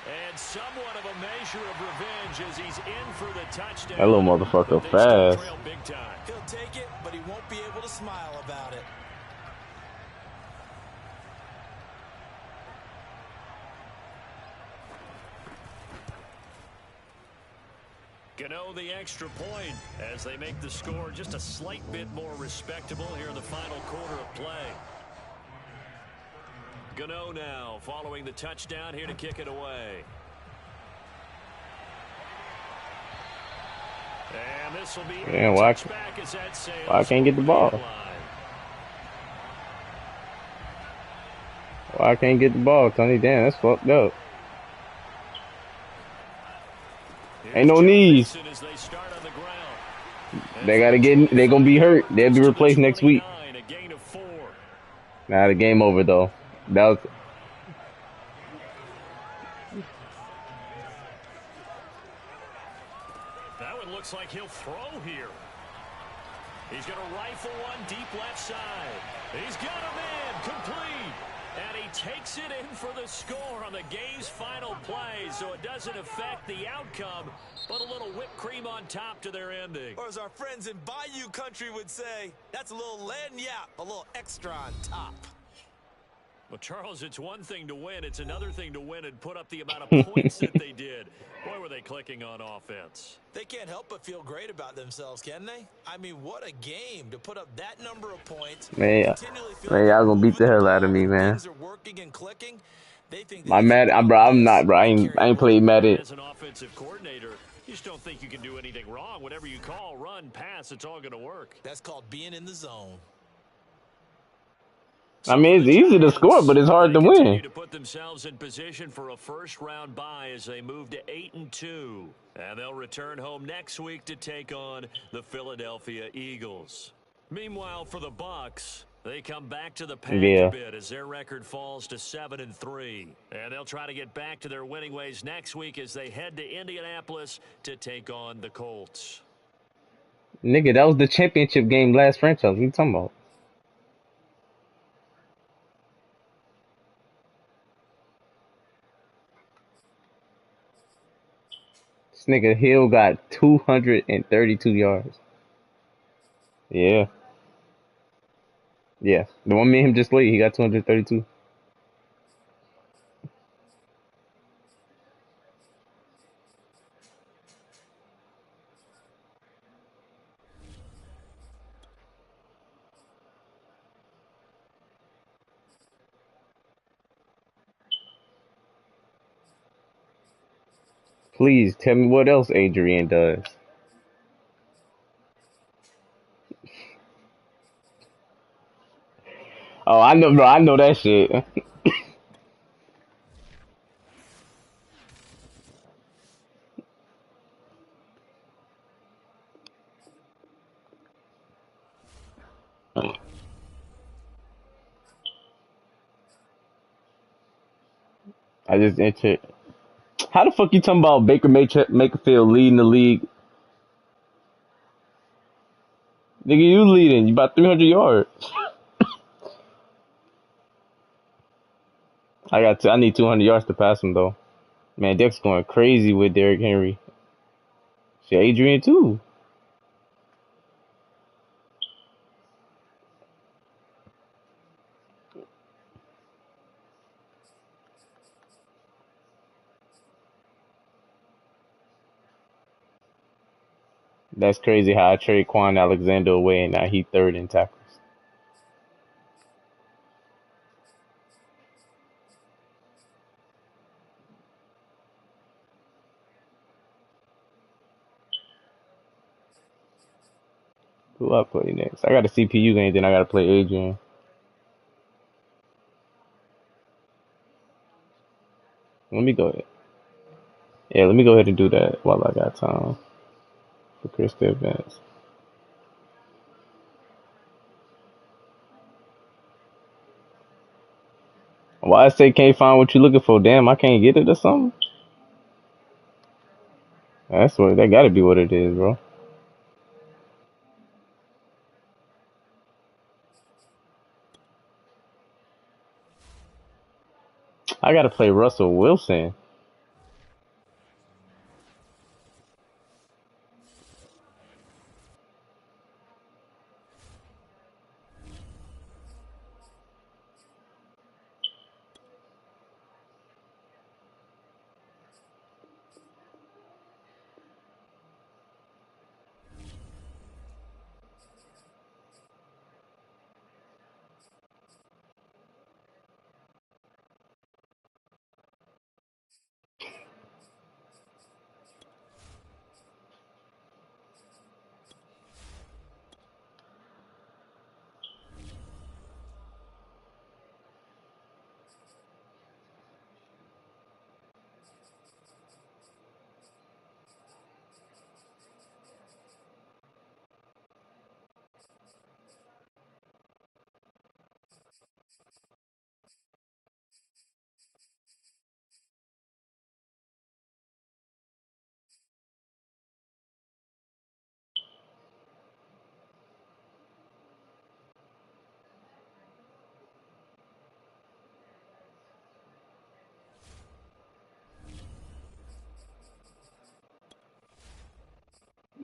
And somewhat of a measure of revenge as he's in for the touchdown. That little motherfucker fast. He'll take it, but he won't be able to smile about it. Gano the extra point as they make the score just a slight bit more respectable here in the final quarter of play. Gano now following the touchdown here to kick it away. And this will be Damn, a touchback as that why I sails can't get the over ball? end line. Why I can't get the ball, Tony? Damn, that's fucked up. Ain't no knees. As they start on the ground. They gotta get. They gonna be hurt. They'll be replaced next week. A gain of 4. Nah, the game over though. That was. That one looks like he'll throw here. He's going to rifle one deep left side. He's got him in, complete. And he takes it in for the score on the game's final play, so it doesn't affect the outcome, but a little whipped cream on top to their ending. Or as our friends in Bayou country would say, that's a little lagniappe, a little extra on top. Well, Charles, it's one thing to win. It's another thing to win and put up the amount of points that they did. Boy, were they clicking on offense. They can't help but feel great about themselves, can they? I mean, what a game to put up that number of points. Man, y'all gonna beat the hell out of me, man. Things are working and clicking. They think My Madden, bro, I'm not, bro. I ain't played Madden. As an offensive coordinator, you just don't think you can do anything wrong. Whatever you call, run, pass, it's all going to work. That's called being in the zone. I mean, it's easy to score, but it's hard to win. To put themselves in position for a first-round bye as they move to 8-2, and they'll return home next week to take on the Philadelphia Eagles. Meanwhile, for the Bucks, they come back to the pack a bit as their record falls to 7-3, and they'll try to get back to their winning ways next week as they head to Indianapolis to take on the Colts. Nigga, that was the championship game last franchise. What are you talking about? This nigga Hill got 232 yards. Yeah. Yeah. The one me and him just played, he got 232. Please tell me what else Adrian does. Oh, I know, bro. I know that shit. I just entered. How the fuck you talking about Baker Mayfield leading the league? Nigga, you leading. You about 300 yards. I need 200 yards to pass him though. Man, Deck's going crazy with Derrick Henry. Shit, Adrian too. That's crazy how I trade Quan Alexander away and now he third in tackles. Who I play next? I got a CPU game, then I gotta play Adrian. Let me go ahead. Yeah, let me go ahead and do that while I got time for Chris to advance. Why I say can't find what you're looking for? Damn, I can't get it or something? That's what that gotta be what it is, bro. I gotta play Russell Wilson.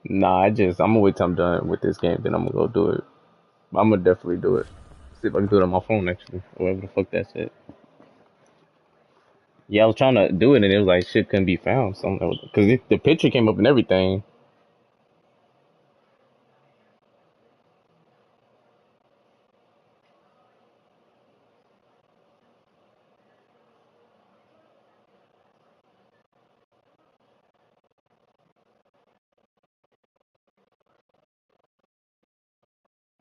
Nah, I'm gonna wait till I'm done with this game, then I'm gonna go do it. I'm gonna definitely do it. See if I can do it on my phone actually, or whatever the fuck that shit. Yeah, I was trying to do it and it was like shit couldn't be found. So because the picture came up and everything.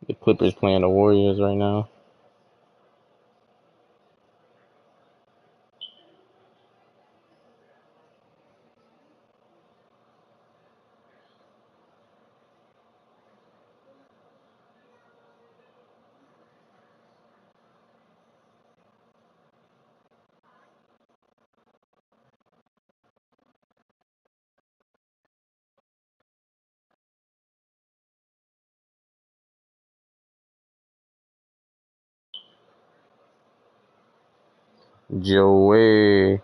The Clippers playing the Warriors right now. Joey.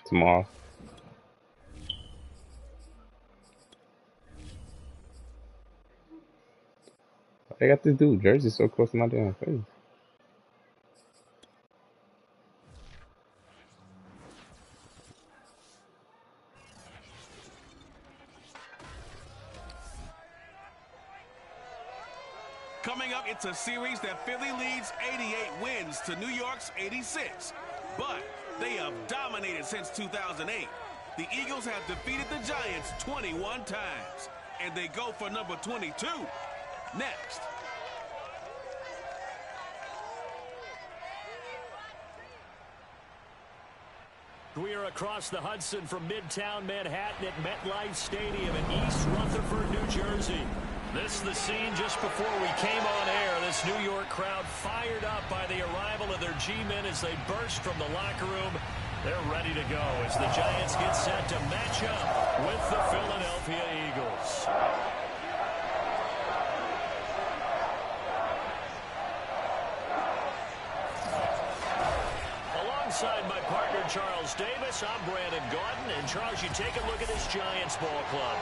Tomorrow. They got this dude jersey so close to my damn face. Coming up, it's a series that Philly leads 88 wins to New York's 86. But they have dominated since 2008. The Eagles have defeated the Giants 21 times. And they go for number 22 next. We are across the Hudson from Midtown Manhattan at MetLife Stadium in East Rutherford, New Jersey. This is the scene just before we came on air. This New York crowd fired up by the arrival of their G-men as they burst from the locker room. They're ready to go as the Giants get set to match up with the Philadelphia Eagles. Alongside my partner, Charles Davis, I'm Brandon Gaudin. And, Charles, you take a look at this Giants ball club.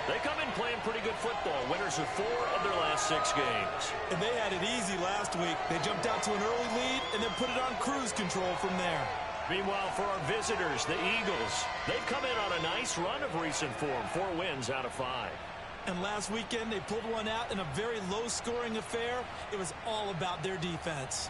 They come in playing pretty good football, winners of 4 of their last 6 games. And they had it easy last week. They jumped out to an early lead and then put it on cruise control from there. Meanwhile, for our visitors, the Eagles, they've come in on a nice run of recent form, 4 wins out of 5. And last weekend, they pulled one out in a very low-scoring affair. It was all about their defense.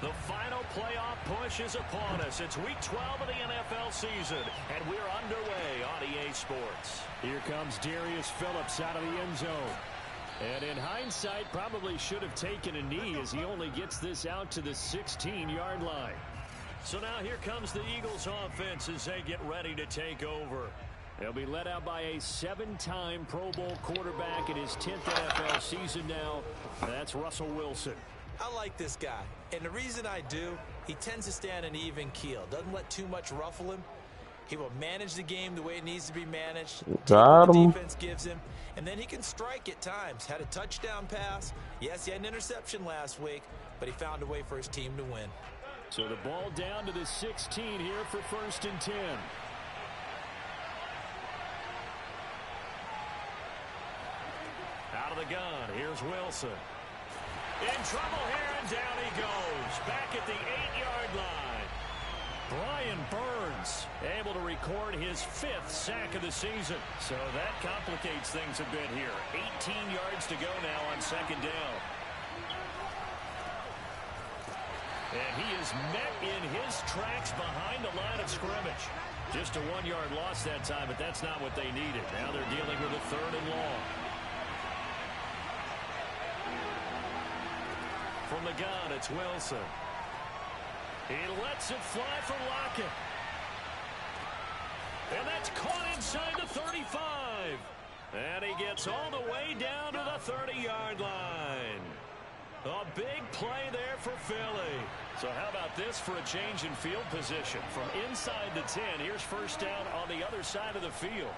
The final playoff push is upon us. It's week 12 of the NFL season, and we're underway on EA Sports. Here comes Darius Phillips out of the end zone. And in hindsight, probably should have taken a knee as he only gets this out to the 16-yard line. So now here comes the Eagles offense as they get ready to take over. They'll be led out by a 7-time Pro Bowl quarterback in his 10th NFL season now. That's Russell Wilson. I like this guy, and the reason I do, he tends to stay on an even keel. Doesn't let too much ruffle him. He will manage the game the way it needs to be managed. Got take what him. the defense gives him, and then he can strike at times. Had a touchdown pass. Yes, he had an interception last week, but he found a way for his team to win. So the ball down to the 16 here for 1st and 10. Out of the gun, here's Wilson. In trouble here, and down he goes. Back at the 8-yard line. Brian Burns able to record his 5th sack of the season. So that complicates things a bit here. 18 yards to go now on 2nd down. And he is met in his tracks behind the line of scrimmage. Just a 1-yard loss that time, but that's not what they needed. Now they're dealing with a 3rd and long. From the gun, it's Wilson. He lets it fly for Lockett. And that's caught inside the 35. And he gets all the way down to the 30-yard line. A big play there for Philly. So how about this for a change in field position? From inside the 10, here's 1st down on the other side of the field.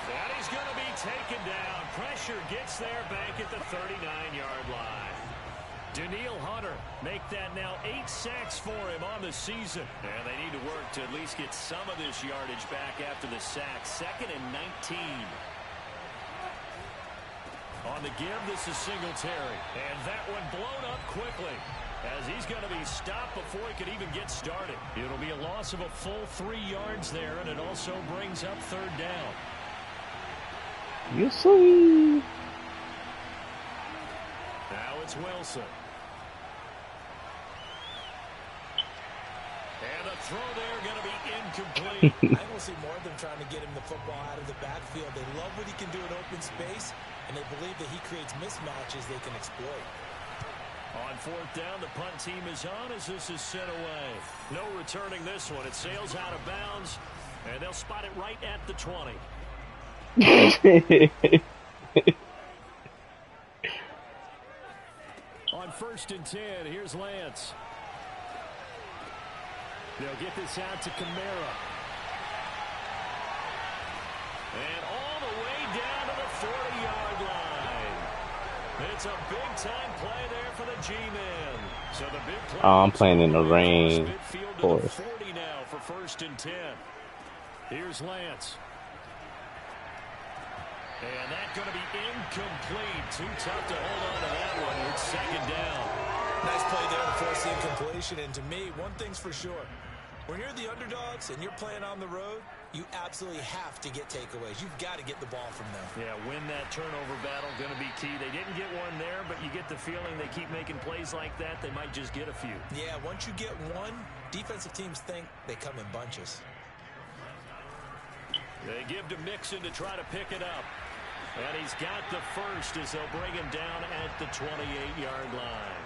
And he's going to be taken down. Pressure gets there back at the 39-yard line. Daniil Hunter make that now 8 sacks for him on the season. And they need to work to at least get some of this yardage back after the sack. 2nd and 19. On the give, this is Singletary. And that one blown up quickly as he's going to be stopped before he could even get started. It'll be a loss of a full 3 yards there, and it also brings up 3rd down. You see. Now it's Wilson. And the throw there going to be incomplete. I will see more of them trying to get him the football out of the backfield. They love what he can do in open space, and they believe that he creates mismatches they can exploit. On 4th down, the punt team is on as this is sent away. No returning this one. It sails out of bounds, and they'll spot it right at the 20. On 1st and 10, here's Lance. They'll get this out to Kamara. And all the way down to the 40-yard line. It's a big-time play there for the G-Men. So the big play. Oh, I'm playing in the rain. Of course. 40 now for 1st and 10. Here's Lance. And that's going to be incomplete. Too tough to hold on to that one with 2nd down. Nice play there to force the incompletion. And to me, one thing's for sure. When you're the underdogs and you're playing on the road, you absolutely have to get takeaways. You've got to get the ball from them. Yeah, win that turnover battle, going to be key. They didn't get one there, but you get the feeling they keep making plays like that, they might just get a few. Yeah, once you get one, defensive teams think they come in bunches. They give to Mixon to try to pick it up. And he's got the 1st as they'll bring him down at the 28-yard line.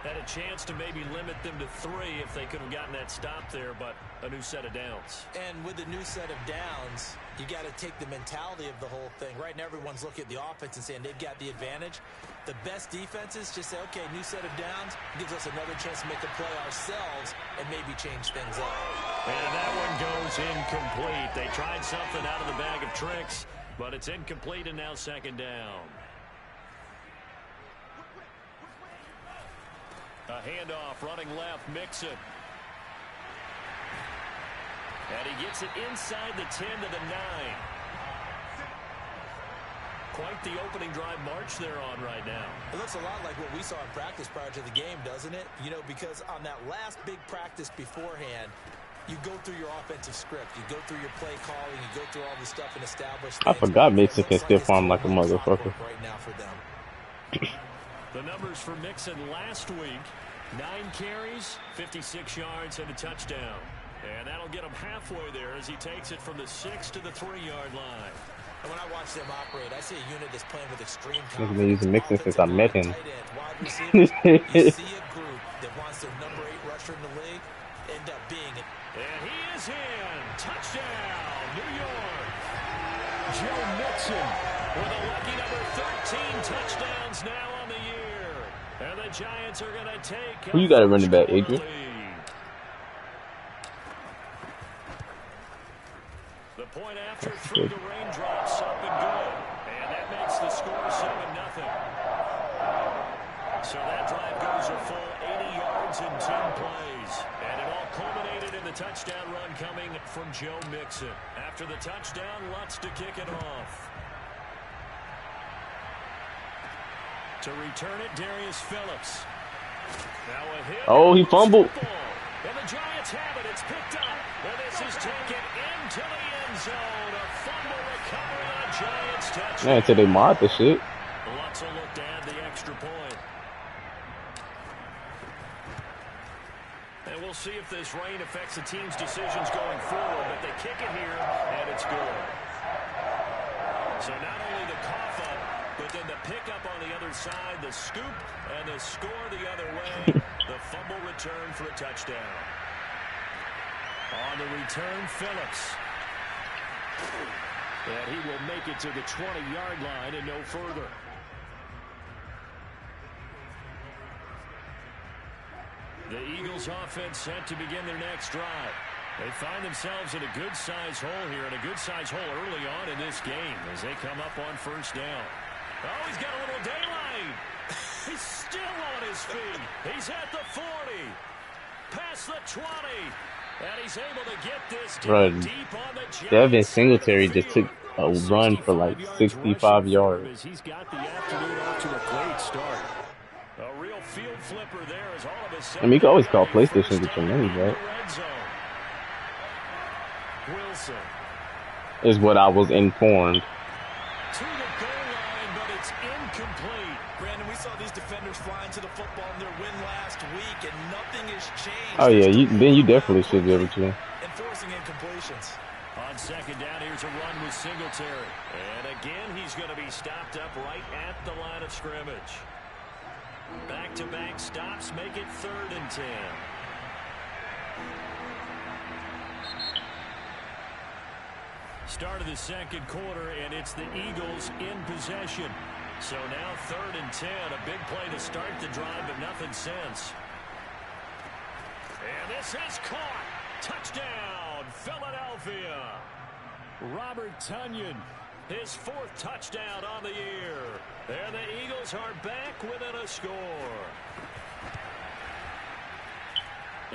Had a chance to maybe limit them to 3 if they could have gotten that stop there, but a new set of downs. And with a new set of downs, you got to take the mentality of the whole thing. Right now, everyone's looking at the offense and saying they've got the advantage. The best defenses just say, okay, new set of downs gives us another chance to make a play ourselves and maybe change things up. And that one goes incomplete. They tried something out of the bag of tricks, but it's incomplete and now 2nd down. A handoff running left, Mixon. And he gets it inside the 10 to the 9. Quite the opening drive march they're on right now. It looks a lot like what we saw in practice prior to the game, doesn't it? You know, because on that last big practice beforehand, you go through your offensive script. You go through your play calling. You go through all the stuff and establish things. I forgot Mixon can stiff arm like a motherfucker. Right now for them. The numbers for Mixon last week, 9 carries, 56 yards, and a touchdown. And that'll get him halfway there as he takes it from the 6 to the 3-yard line. And when I watch them operate, I see a unit that's playing with extreme I've been using mixing since I met him. You see a group that wants their number 8 rusher in the league end up being it. And he is in. Touchdown, New York. Joe Mixon with a lucky number 13 touchdowns now on the year. And the Giants are going to take. Who you got a running back, Adrian? The point after through the raindrops up and good. And that makes the score 7-0. So that drive goes a full 80 yards in 10 plays. And it all culminated in the touchdown run coming from Joe Mixon. After the touchdown, Lutz to kick it off. To return it, Darius Phillips. Now a hit. Oh, he fumbled. And the Giants have it. It's picked up. And this is taken into the end zone. A fumble recovery on Giants touchdown. Man, until they mod the shit. Lutz will look to add the extra point. And we'll see if this rain affects the team's decisions going forward. But they kick it here, and it's good. So not only the cough up, but then the pickup on the other side, the scoop, and the score the other way. The fumble return for a touchdown. On the return, Phillips. And he will make it to the 20-yard line and no further. The Eagles offense set to begin their next drive. They find themselves in a good-sized hole here, and a good-sized hole early on in this game as they come up on first down. Oh, he's got a little daylight. He's still on his feet. He's at the 40. Past the 20. And he's able to get this deep on the Giants. Devin Singletary just took a run for like 65 yards. He's got the afternoon off to a great start. A real field flipper there as all of a sudden. I mean, you can always call PlayStation with your money, right? Wilson. Is what I was informed. To the goal line, but it's incomplete. Brandon, we saw these defenders flying to the football in their win last week, and nothing has changed. Oh yeah, then you definitely should be able to. Enforcing incompletions. On second down, here's a run with Singletary. And again, he's going to be stopped up right at the line of scrimmage. Back-to-back stops make it 3rd and 10. Start of the second quarter, and it's the Eagles in possession. So now 3rd and 10, a big play to start the drive, but nothing since. And this is caught. Touchdown, Philadelphia. Robert Tonyan, his 4th touchdown on the year. And the Eagles are back within a score.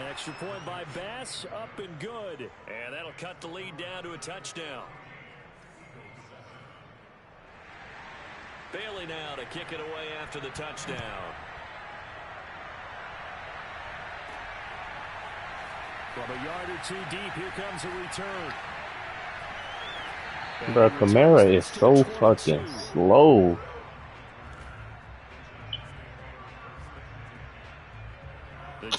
Extra point by Bass, up and good. And that'll cut the lead down to a touchdown. Bailey now to kick it away after the touchdown. From a yard or two deep, here comes a return. Bro, Kamara is so fucking slow.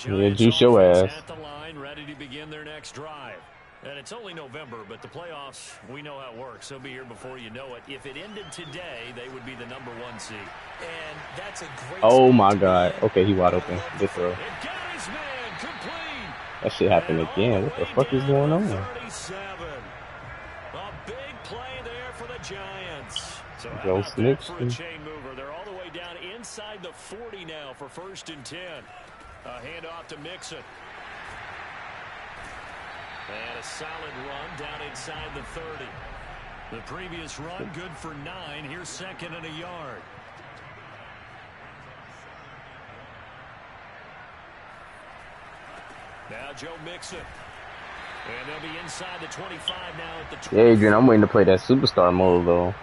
Yeah, juice your ass. At the line, ready to begin their next drive. And it's only November, but the playoffs, we know how it works. They'll be here before you know it. If it ended today, they would be the number 1 seed. And that's a great. Oh my God. Okay, he wide open. Good throw. It got his man complete. That shit happened again. What the fuck is going on? 37. A big play there for the Giants. So Joe Smith. for a chain mover. They're all the way down inside the 40 now for 1st and 10. A handoff to Mixon. And a solid run down inside the 30. The previous run good for 9. Here's 2nd and a yard. Now Joe Mixon. And they'll be inside the 25 now at the 20. Yeah, Adrian, I'm waiting to play that superstar mode though.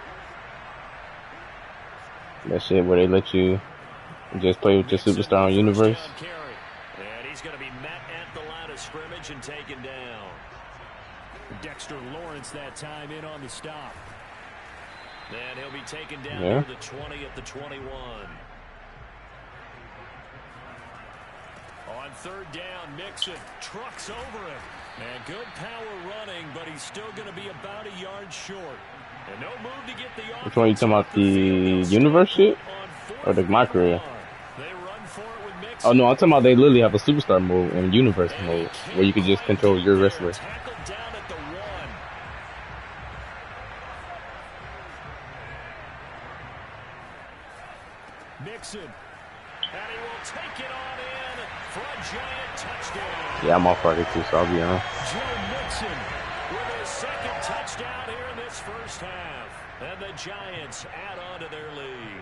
That shit where they let you just play with your superstar on universe. And he's going to be met at the line of scrimmage and taken down. Dexter Lawrence that time in on the stop. And he'll be taken down near the 20 at the 21. On third down, Mixon trucks over him. And good power running, but he's still going to be about a yard short. And no move to get the offense. Which one are you talking about? The universe shit? Or the my career? They run for it with Mixon. Oh no, I'm talking about they literally have a superstar mode and universe mode where you can just control your wrestler. Tackled down at the 1. Mixon. And he will take it on in for a giant touchdown. Yeah, I'm off Friday too, so I'll be on. Joe Mixon with his second touchdown here in this first half. And the Giants add on to their lead.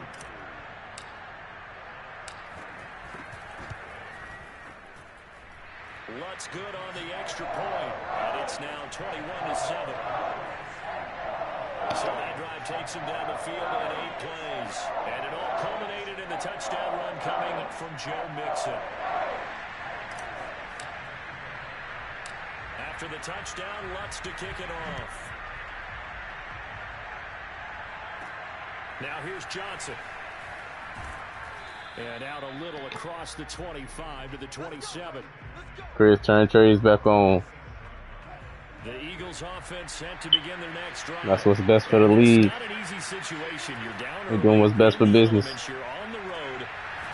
Lutz good on the extra point. And it's now 21-7. So that drive takes him down the field in 8 plays. And it all culminated in the touchdown run coming from Joe Mixon. After the touchdown, Lutz to kick it off. Now here's Johnson. And out a little across the 25 to the 27. Chris, turn Trey's back on. The Eagles offense set to begin their next drive. That's what's best for the league. It's not an easy situation. You're down. We're doing what's best for business. You're on the road.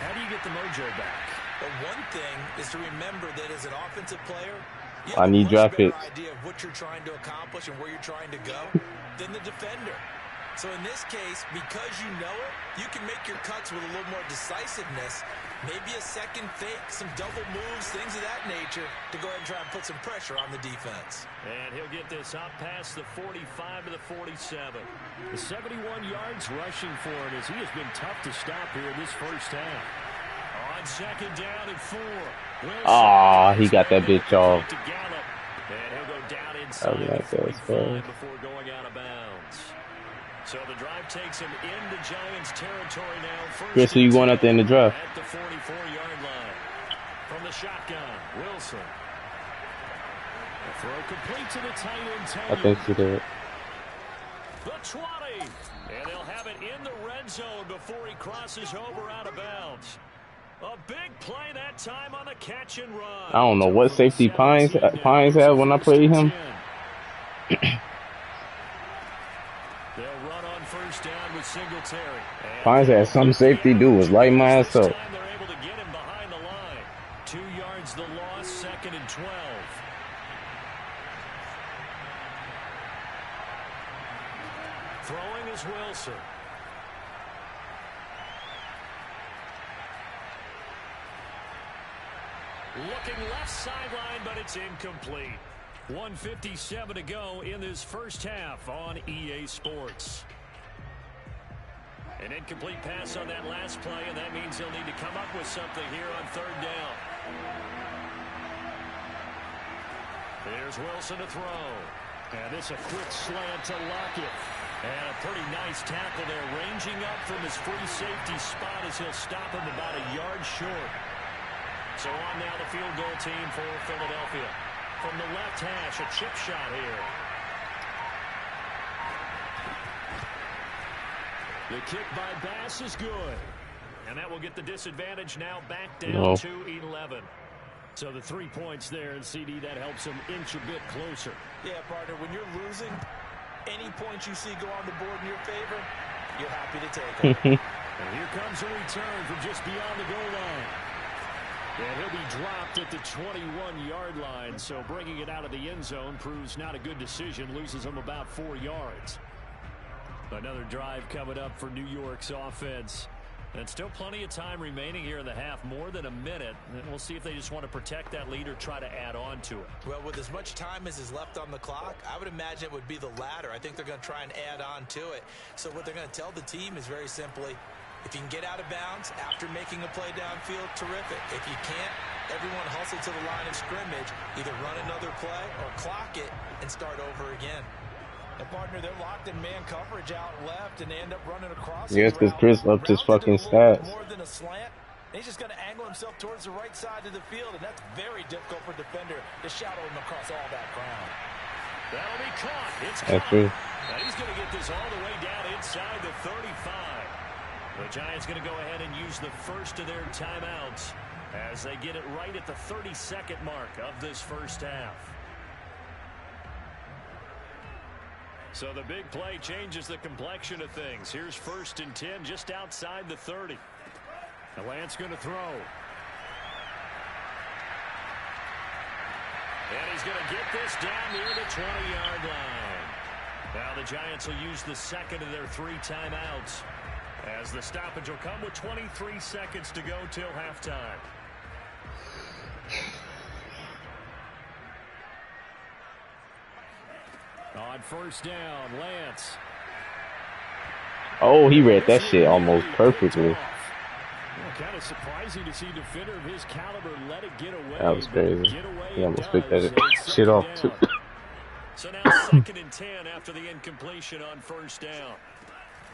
How do you get the mojo back? Well, one thing is to remember that as an offensive player, you I need draft have a picks. much better idea of what you're trying to accomplish and where you're trying to go than the defender. So in this case, because you know it, you can make your cuts with a little more decisiveness. Maybe a second fake, some double moves, things of that nature to go ahead and try and put some pressure on the defense. And he'll get this up past the 45 to the 47. The 71 yards rushing for him as he has been tough to stop here in this first half. On second down and 4. Ah, he got that bitch off. And he'll go down inside the 45 before going out of bounds. So the drive takes him into Giants territory now. Chris, who you going out there in the draft? At the 44-yard line. From the shotgun, Wilson. A throw complete to the tight end. I think he did. The 20. And they'll have it in the red zone before he crosses over out of bounds. A big play that time on the catch and run. I don't know what safety Pines had when I played him. They'll run on first down with Singletary. Pines had some safety dude was lighting my ass up. They're able to get him behind the line. 2 yards the loss, 2nd and 12. Throwing is Wilson. Looking left sideline, but it's incomplete. 1:57 to go in this first half on EA Sports. An incomplete pass on that last play, and that means he'll need to come up with something here on third down. Here's Wilson to throw. And this a quick slant to Lockett. And a pretty nice tackle there, ranging up from his free safety spot as he'll stop him about a yard short. So on now the field goal team for Philadelphia. From the left hash, a chip shot here. The kick by Bass is good. And that will get the disadvantage now back down to 11. So the 3 points there, and CD, that helps him inch a bit closer. Yeah, partner, when you're losing, any points you see go on the board in your favor, you're happy to take them. And here comes a return from just beyond the goal line. And he'll be dropped at the 21-yard line, so bringing it out of the end zone proves not a good decision, loses him about 4 yards. Another drive coming up for New York's offense. And still plenty of time remaining here in the half, more than a minute. And we'll see if they just want to protect that lead or try to add on to it. Well, with as much time as is left on the clock, I would imagine it would be the latter. I think they're going to try and add on to it. So what they're going to tell the team is very simply, if you can get out of bounds after making a play downfield, terrific. If you can't, everyone hustle to the line of scrimmage, either run another play or clock it and start over again. And partner, they're locked in man coverage out left, and they end up running across. Yes, because Chris upped his fucking stats. More than a slant. He's just going to angle himself towards the right side of the field, and that's very difficult for a defender to shadow him across all that ground. That'll be caught. It's that's caught. true. And he's going to get this all the way down inside the 35. The Giants going to go ahead and use the first of their timeouts as they get it right at the 32nd mark of this first half. So the big play changes the complexion of things. Here's 1st and 10 just outside the 30. And Lance going to throw. And he's going to get this down near the 20-yard line. Now the Giants will use the second of their 3 timeouts, as the stoppage will come with 23 seconds to go till halftime. On 1st down, Lance. Oh, he read that shit almost perfectly. Well, kind of surprising to see a defender of his caliber let it get away. That was crazy. He almost picked that shit off, too. So now 2nd and 10 after the incompletion on 1st down.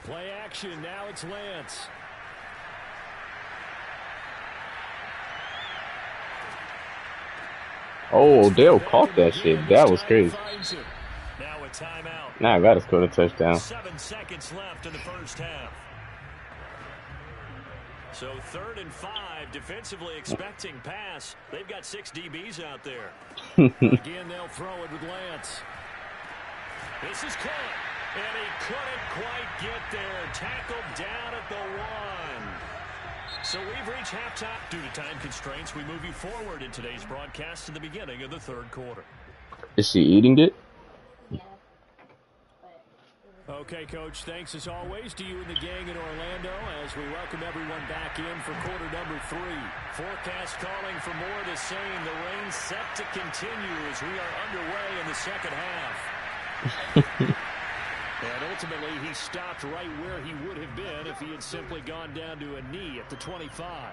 Play action, now it's Lance. Oh, Odell caught that shit. That was crazy. Now a timeout. Now I gotta score a touchdown. 7 seconds left in the first half. So 3rd and 5, defensively expecting pass. They've got 6 DBs out there. Again, they'll throw it with Lance. This is caught, and he couldn't quite get there. Tackled down at the 1. So we've reached halftime. Due to time constraints, we move you forward in today's broadcast to the beginning of the 3rd quarter. Is she eating it? Okay, Coach, thanks as always to you and the gang in Orlando as we welcome everyone back in for quarter number 3. Forecast calling for more of the same. The rain set to continue as we are underway in the second half. And ultimately, he stopped right where he would have been if he had simply gone down to a knee at the 25.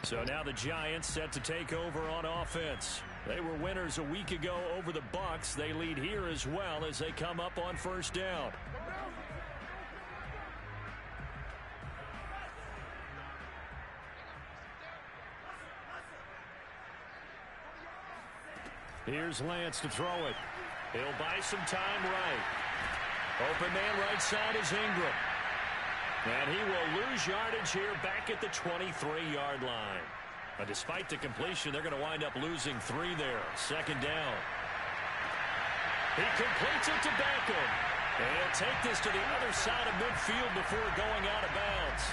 So now the Giants set to take over on offense. They were winners a week ago over the Bucs. They lead here as well as they come up on 1st down. Here's Lance to throw it. He'll buy some time right. Open man right side is Ingram. And he will lose yardage here back at the 23-yard line. But despite the completion, they're going to wind up losing 3 there. 2nd down. He completes it to Beckham. And he'll take this to the other side of midfield before going out of bounds.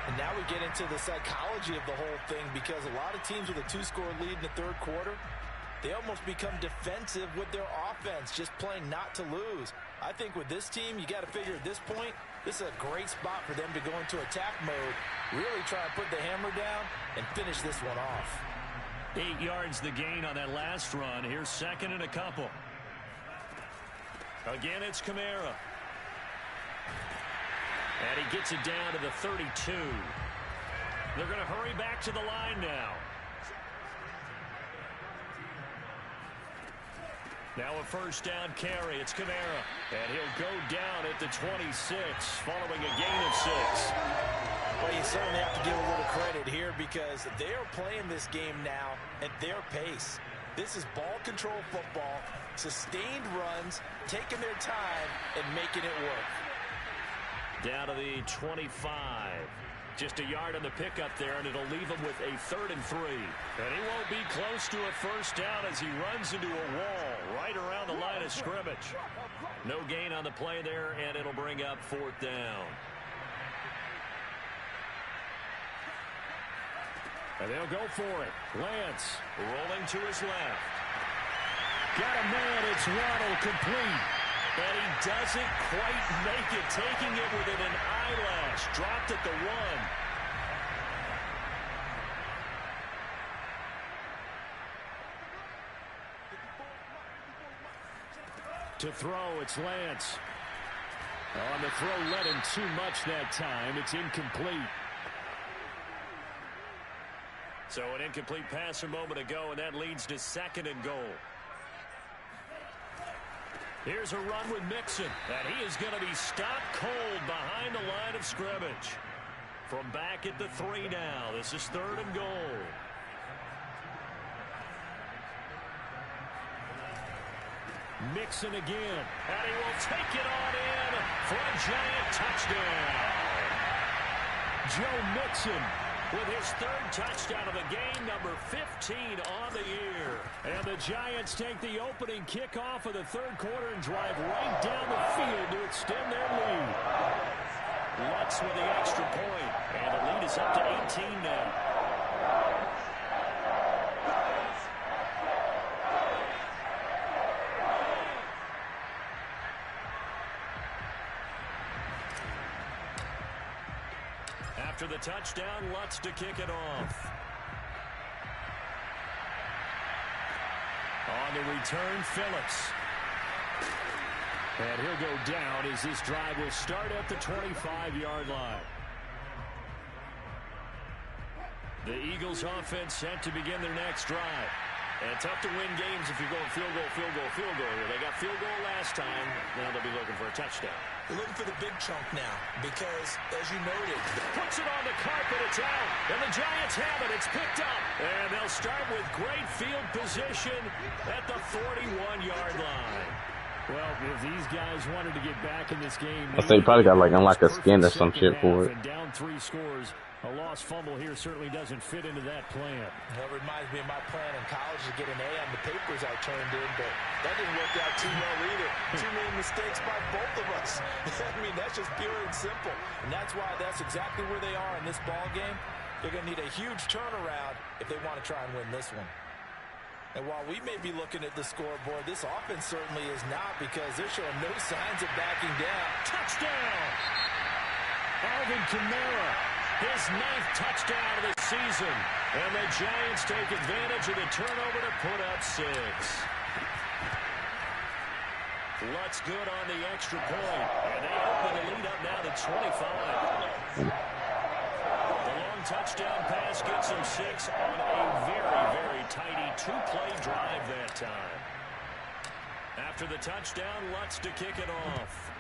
And now we get into the psychology of the whole thing, because a lot of teams with a 2-score lead in the 3rd quarter, they almost become defensive with their offense, just playing not to lose. I think with this team, you got to figure at this point, this is a great spot for them to go into attack mode, really try and put the hammer down and finish this one off. 8 yards the gain on that last run. Here's 2nd and a couple. Again, it's Kamara. And he gets it down to the 32. They're going to hurry back to the line now. Now a 1st down carry. It's Kamara. And he'll go down at the 26 following a gain of 6. Well, you certainly have to give a little credit here because they're playing this game now at their pace. This is ball control football, sustained runs, taking their time and making it work. Down to the 25. Just a yard on the pickup there, and it'll leave him with a 3rd and 3. And he won't be close to a 1st down as he runs into a wall right around the line of scrimmage. No gain on the play there, and it'll bring up 4th down. And they'll go for it. Lance rolling to his left. Got a man. It's Waddle complete. And he doesn't quite make it, taking it within an eyelash. Dropped at the 1. To throw, it's Lance. On the throw, let him too much that time. It's incomplete. So an incomplete pass a moment ago, and that leads to 2nd and goal. Here's a run with Mixon, and he is going to be stopped cold behind the line of scrimmage. From back at the 3 now, this is 3rd and goal. Mixon again, and he will take it on in for a giant touchdown. Joe Mixon with his third touchdown of the game, number 15 on the year. And the Giants take the opening kickoff of the third quarter and drive right down the field to extend their lead. Lutz with the extra point, and the lead is up to 18 now. After the touchdown, Lutz to kick it off. On the return, Phillips. And he'll go down as this drive will start at the 25-yard line. The Eagles offense set to begin their next drive. And tough to win games if you're going field goal, field goal, field goal here. They got field goal last time. Now they'll be looking for a touchdown. They're looking for the big chunk now because, as you noted, puts it on the carpet, it's out, and the Giants have it, it's picked up. And they'll start with great field position at the 41-yard line. Well, if these guys wanted to get back in this game, I say you probably got like unlock a skin or some shit for it. And down 3 scores. A lost fumble here certainly doesn't fit into that plan. That reminds me of my plan in college to get an A on the papers I turned in, but that didn't work out too well either. Too many mistakes by both of us. I mean, that's just pure and simple. And that's why that's exactly where they are in this ball game. They're going to need a huge turnaround if they want to try and win this one. And while we may be looking at the scoreboard, this offense certainly is not, because they're showing no signs of backing down. Touchdown! Alvin Kamara. His 9th touchdown of the season. And the Giants take advantage of the turnover to put up 6. Lutz good on the extra point. And they open the lead up now to 25. The long touchdown pass gets them 6 on a very, very tidy 2-play drive that time. After the touchdown, Lutz to kick it off.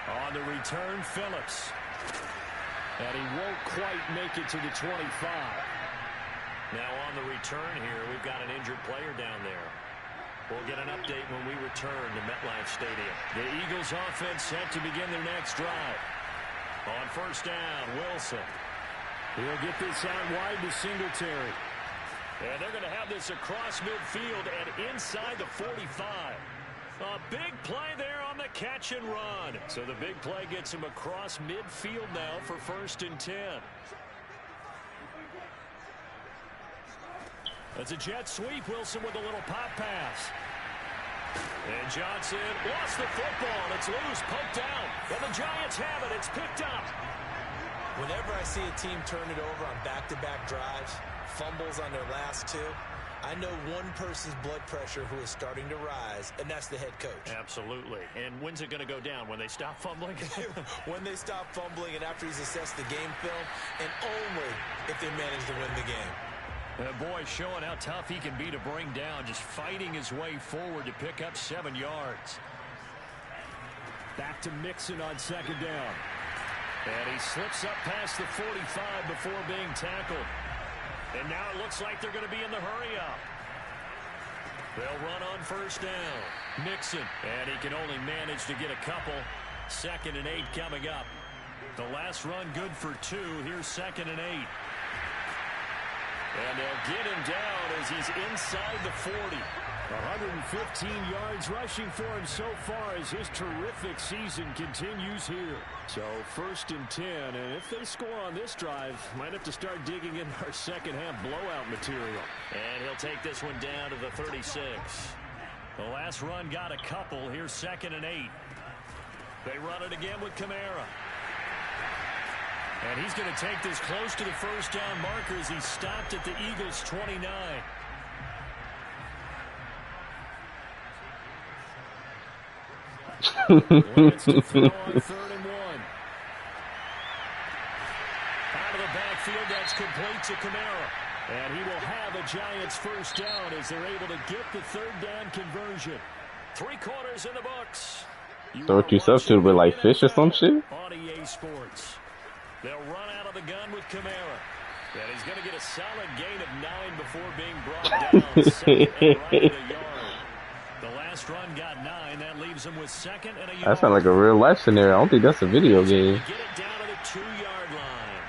On the return, Phillips. And he won't quite make it to the 25. Now on the return here, we've got an injured player down there. We'll get an update when we return to MetLife Stadium. The Eagles offense set to begin their next drive. On first down, Wilson. He'll get this out wide to Singletary. And they're going to have this across midfield and inside the 45. A big play there on the catch and run. So the big play gets him across midfield now for 1st and 10. That's a jet sweep. Wilson with a little pop pass. And Johnson lost the football. It's loose, poked out. And the Giants have it. It's picked up. Whenever I see a team turn it over on back-to-back drives, fumbles on their last 2, I know one person's blood pressure who is starting to rise, and that's the head coach. Absolutely. And when's it going to go down? When they stop fumbling? When they stop fumbling and after he's assessed the game film, and only if they manage to win the game. Boy, showing how tough he can be to bring down, just fighting his way forward to pick up 7 yards. Back to Mixon on 2nd down. And he slips up past the 45 before being tackled. And now it looks like they're going to be in the hurry-up. They'll run on first down. Mixon, and he can only manage to get a couple. 2nd and 8 coming up. The last run good for 2. Here's 2nd and 8. And they'll get him down as he's inside the 40. 115 yards rushing for him so far as his terrific season continues here. So 1st and 10, and if they score on this drive, might have to start digging in our second half blowout material. And he'll take this one down to the 36. The last run got a couple. Here's 2nd and 8. They run it again with Kamara. And he's going to take this close to the first down marker as he stopped at the Eagles' 29. Wants to throw on 3rd and 1. Out of the backfield, that's complete to Kamara. And he will have a Giants first down as they're able to get the 3rd down conversion. 3 quarters in the books. So what you substitute with like fish or some shit? On EA Sports. They'll run out of the gun with Kamara. And he's going to get a solid gain of 9 before being brought down. Second and right at a yard. The last run got 9. That leaves him with second and a yard. That sounds like a real life scenario. I don't think that's a video game. Get it down to the 2-yard line.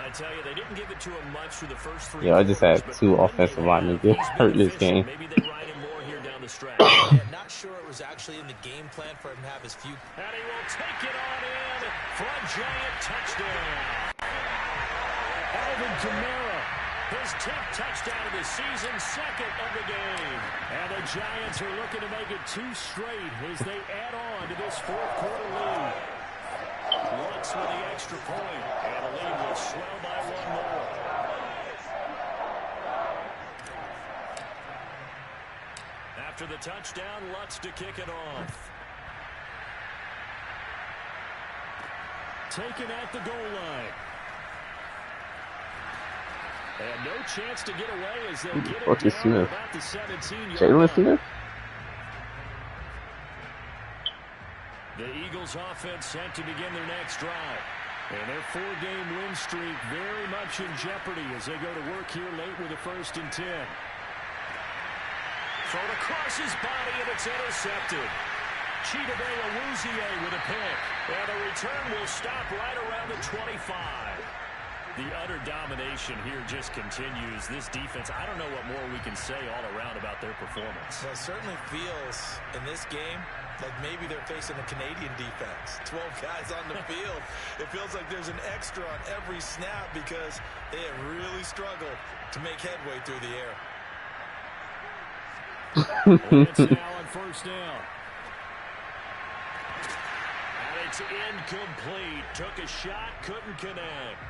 I tell you, they didn't give it to him much for the first 3 Yeah, I just had 2 offensive linemen get hurt this game. Maybe they ride him more here down the stretch. Not sure it was actually in the game plan for him to have his few. And he will take it on in for a giant touchdown. Alvin Kamara, his 10th touchdown of the season, second of the game. And the Giants are looking to make it 2 straight as they add on to this fourth quarter lead. Lutz with the extra point, and the lead will swell by 1 more. After the touchdown, Lutz to kick it off. Taken at the goal line. And no chance to get away as they'll get it down Smith. about the 17-yard Jalen line. Smith? The Eagles offense set to begin their next drive. And their 4-game win streak very much in jeopardy as they go to work here late with a 1st and 10. Thrown across his body and it's intercepted. Chidobe Awuzie with a pick. And the return will stop right around the 25. The utter domination here just continues. This defense, I don't know what more we can say all around about their performance. Well, it certainly feels in this game like maybe they're facing a Canadian defense. 12 guys on the field. It feels like there's an extra on every snap because they have really struggled to make headway through the air. It's now on 1st down. And it's incomplete. Took a shot, couldn't connect.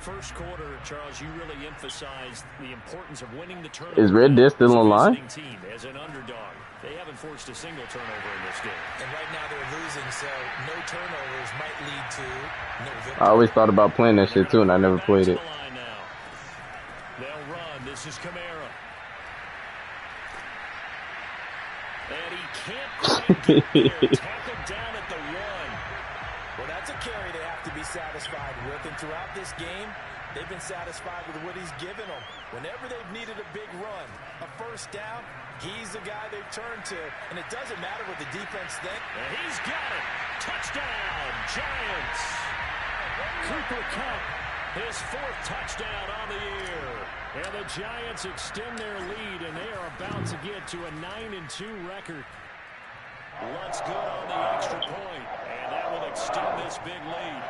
First quarter, Charles, you really emphasized the importance of winning the turnover. Is Red Dead still online? Team as an underdog. They haven't forced a single turnover in this game. And right now they're losing, so no turnovers might lead to no victory. I always thought about playing that shit too, and I never played it. They'll run. This is Kamara. And he can't quite get there. Tackled down at the 1. Well, that's a carry they have to be satisfied with. And throughout this game, they've been satisfied with what he's given them. Whenever they've needed a big run, a 1st down, he's the guy they've turned to. And it doesn't matter what the defense thinks. And he's got it. Touchdown, Giants. Cooper Kupp, his 4th touchdown on the year. And the Giants extend their lead, and they are about to get to a 9-2 record. Lutz good on the extra point, and that will extend this big lead.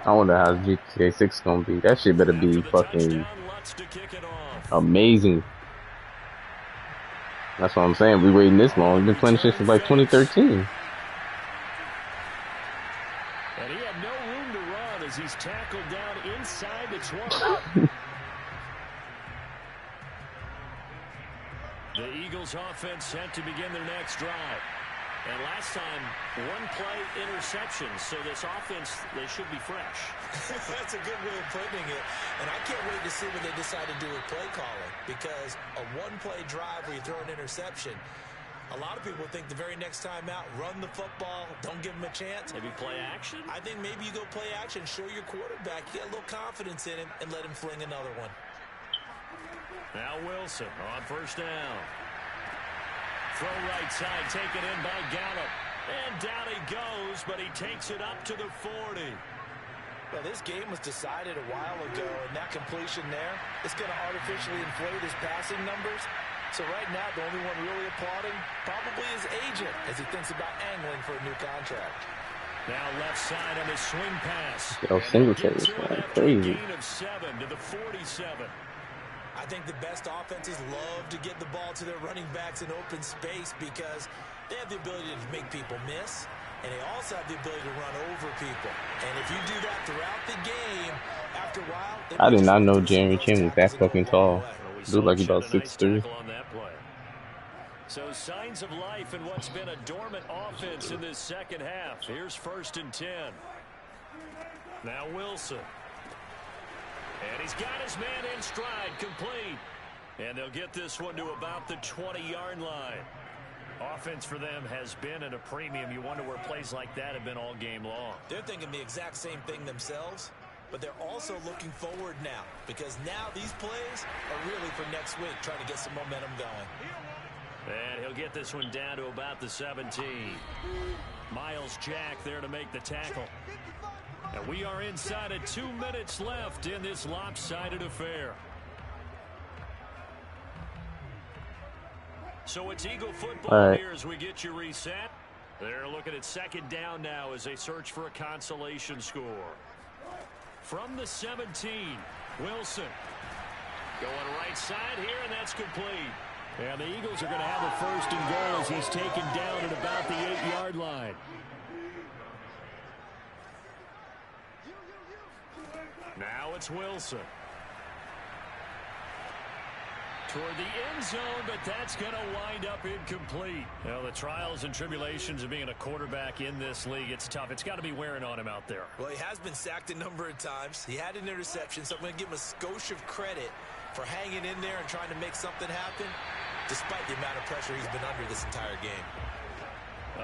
I wonder how GTA 6 gonna be. That shit better be fucking amazing. That's what I'm saying. We waiting this long. We've been playing shit since like 2013. And he had no room to run as he's tackled down inside the 20. The Eagles offense set to begin their next drive. And last time, 1-play interception. So this offense, they should be fresh. That's a good way of putting it. And I can't wait to see what they decide to do with play calling. Because a 1-play drive where you throw an interception, a lot of people think the very next time out, run the football, don't give him a chance. Maybe play action? I think maybe you go play action, show your quarterback, get a little confidence in him, and let him fling another one. Now Wilson on 1st down. Throw right side, taken in by Gallup. And down he goes, but he takes it up to the 40. Well, this game was decided a while ago, and that completion there is going to artificially inflate his passing numbers. So right now, the only one really applauding probably his agent as he thinks about angling for a new contract. Now left side on the swing pass. Yo, Singletary is going crazy. Gain of 7 to the 47. I think the best offenses love to get the ball to their running backs in open space because they have the ability to make people miss, and they also have the ability to run over people. And if you do that throughout the game, after a while... I did not know Jeremy Chin was that fucking tall. Looked like he about 6'3". So signs of life in what's been a dormant offense in this second half. Here's 1st and 10. Now Wilson. And he's got his man in stride, complete. And they'll get this one to about the 20-yard line. Offense for them has been at a premium. You wonder where plays like that have been all game long. They're thinking the exact same thing themselves. but they're also looking forward now because now these plays are really for next week, trying to get some momentum going. And he'll get this one down to about the 17. Miles Jack there to make the tackle. And we are inside of 2 minutes left in this lopsided affair. So it's Eagle football here as we get you reset. They're looking at second down now as they search for a consolation score. From the 17, Wilson. Going right side here, and that's complete. And the Eagles are going to have a first and goal as he's taken down at about the 8-yard line. Now it's Wilson. Toward the end zone, but that's going to wind up incomplete. Well, the trials and tribulations of being a quarterback in this league, it's tough. It's got to be wearing on him out there. Well, he has been sacked a number of times. He had an interception, so I'm going to give him a skosh of credit for hanging in there and trying to make something happen, despite the amount of pressure he's been under this entire game.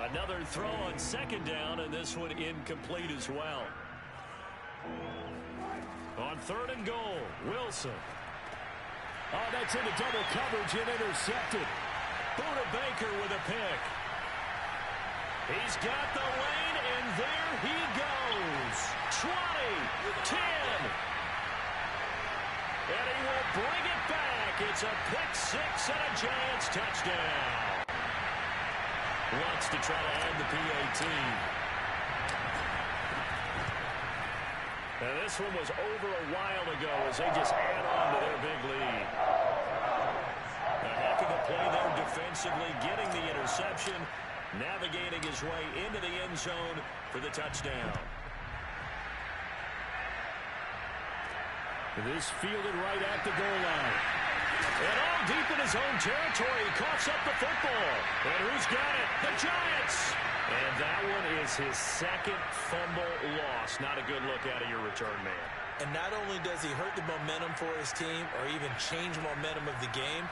Another throw on second down, and this one incomplete as well. On third and goal, Wilson. Oh, that's into double coverage and intercepted. Buda Baker with a pick. He's got the lane, and there he goes. 20, 10. And he will bring it back. It's a pick six and a Giants touchdown. Wants to try to add the PAT. Now this one was over a while ago as they just add on to their big lead. A heck of a play there defensively, getting the interception, navigating his way into the end zone for the touchdown. This fielded right at the goal line. And all deep in his own territory, he coughs up the football. And who's got it? The Giants! And that one is his second fumble loss. Not a good look out of your return man. And not only does he hurt the momentum for his team or even change momentum of the game,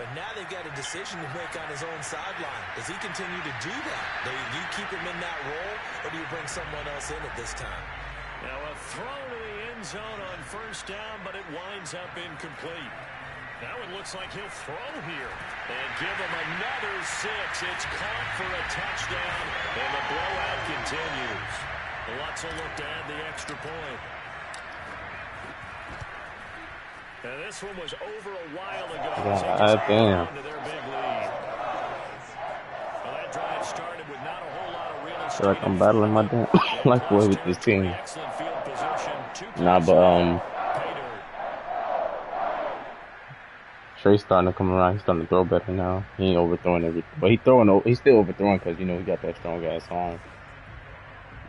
but now they've got a decision to make on his own sideline. Does he continue to do that? Do you keep him in that role, or do you bring someone else in at this time? Now a throw to the end zone on first down, but it winds up incomplete. That one looks like he'll throw here and give him another 6. It's caught for a touchdown, and the blowout continues. Lutz will look to add the extra point. And this one was over a while ago. Damn. To their big lead. Well, that drive started with not a whole lot of real estate. I feel like I'm battling my damn life away with this team. Nah, but Trey's starting to come around. He's starting to throw better now. He ain't overthrowing everything, but he's still overthrowing because you know he got that strong ass arm.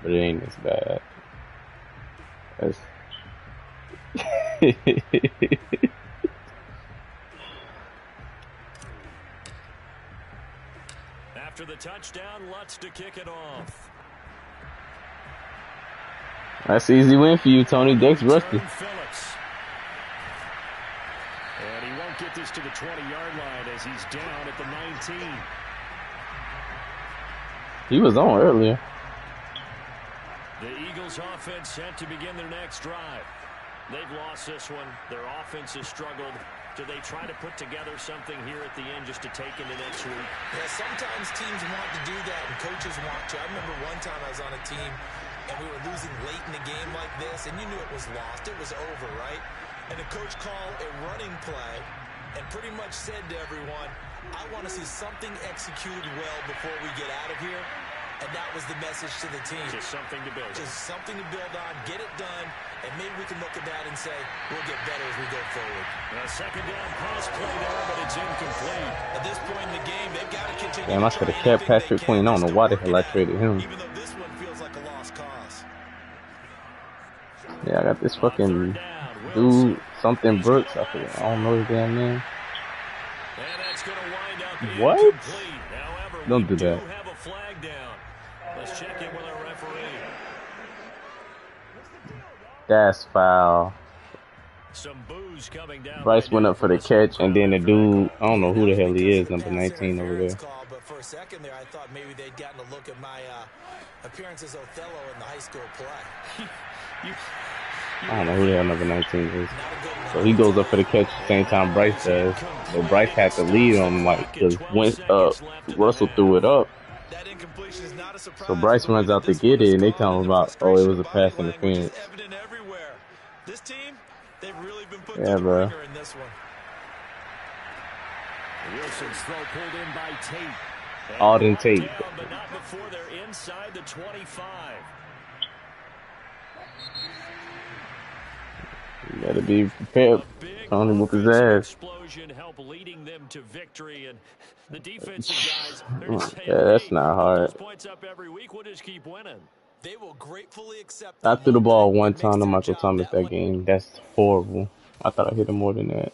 But it ain't as bad. After the touchdown, Lutz to kick it off. That's an easy win for you, Tony. Dex rusty. And he won't get this to the 20-yard line as he's down at the 19. He was on earlier. The Eagles offense set to begin their next drive. They've lost this one. Their offense has struggled. Do they try to put together something here at the end just to take into next week? Yeah, sometimes teams want to do that and coaches want to. I remember one time I was on a team and we were losing late in the game like this, and you knew it was lost. It was over, right? And the coach called a running play and pretty much said to everyone, I want to see something executed well before we get out of here. And that was the message to the team. Just something to build on. Just something to build on, get it done, and maybe we can look at that and say, we'll get better as we go forward. A second down pass play there, but it's incomplete. At this point in the game, they've got to continue. Damn, I could have kept Patrick Queen. I don't know why the hell I traded him. Even though this one feels like a lost cause. Yeah, I got this fucking dude, something Brooks. I don't know his damn name. What? However, don't do that. Have a flag down. Let's check in with our referee. That's foul. Some booze coming down. Bryce went up for the catch, and then the dude, I don't know who the hell he is, number 19 over there. But for a second there, I thought maybe they'd gotten a look at my appearance as Othello in the high school play. I don't know who the hell number 19 is. So he goes up for the catch at the same time Bryce does. But Bryce had to lead him, like, because Russell threw it up. That incompletion is not a surprise. So Bryce runs out to get it, and they tell him about, oh, it was a pass interference. Evident everywhere. This team, they've really been put Yeah, through the bro. ringer in this one. Wilson's throw pulled in by Tate. Alden Tate. Down, but not before they're inside the 25. You gotta be prepared. Tony whoop his ass. Explosion help leading them to victory, and the defensive guys, they're just saying, Yeah, that's hey, not hard. points up every week, we'll just keep winning. They will gratefully accept. I threw the ball one that time to makes their Michael job Thomas that much game. That's horrible. I thought I hit him more than that.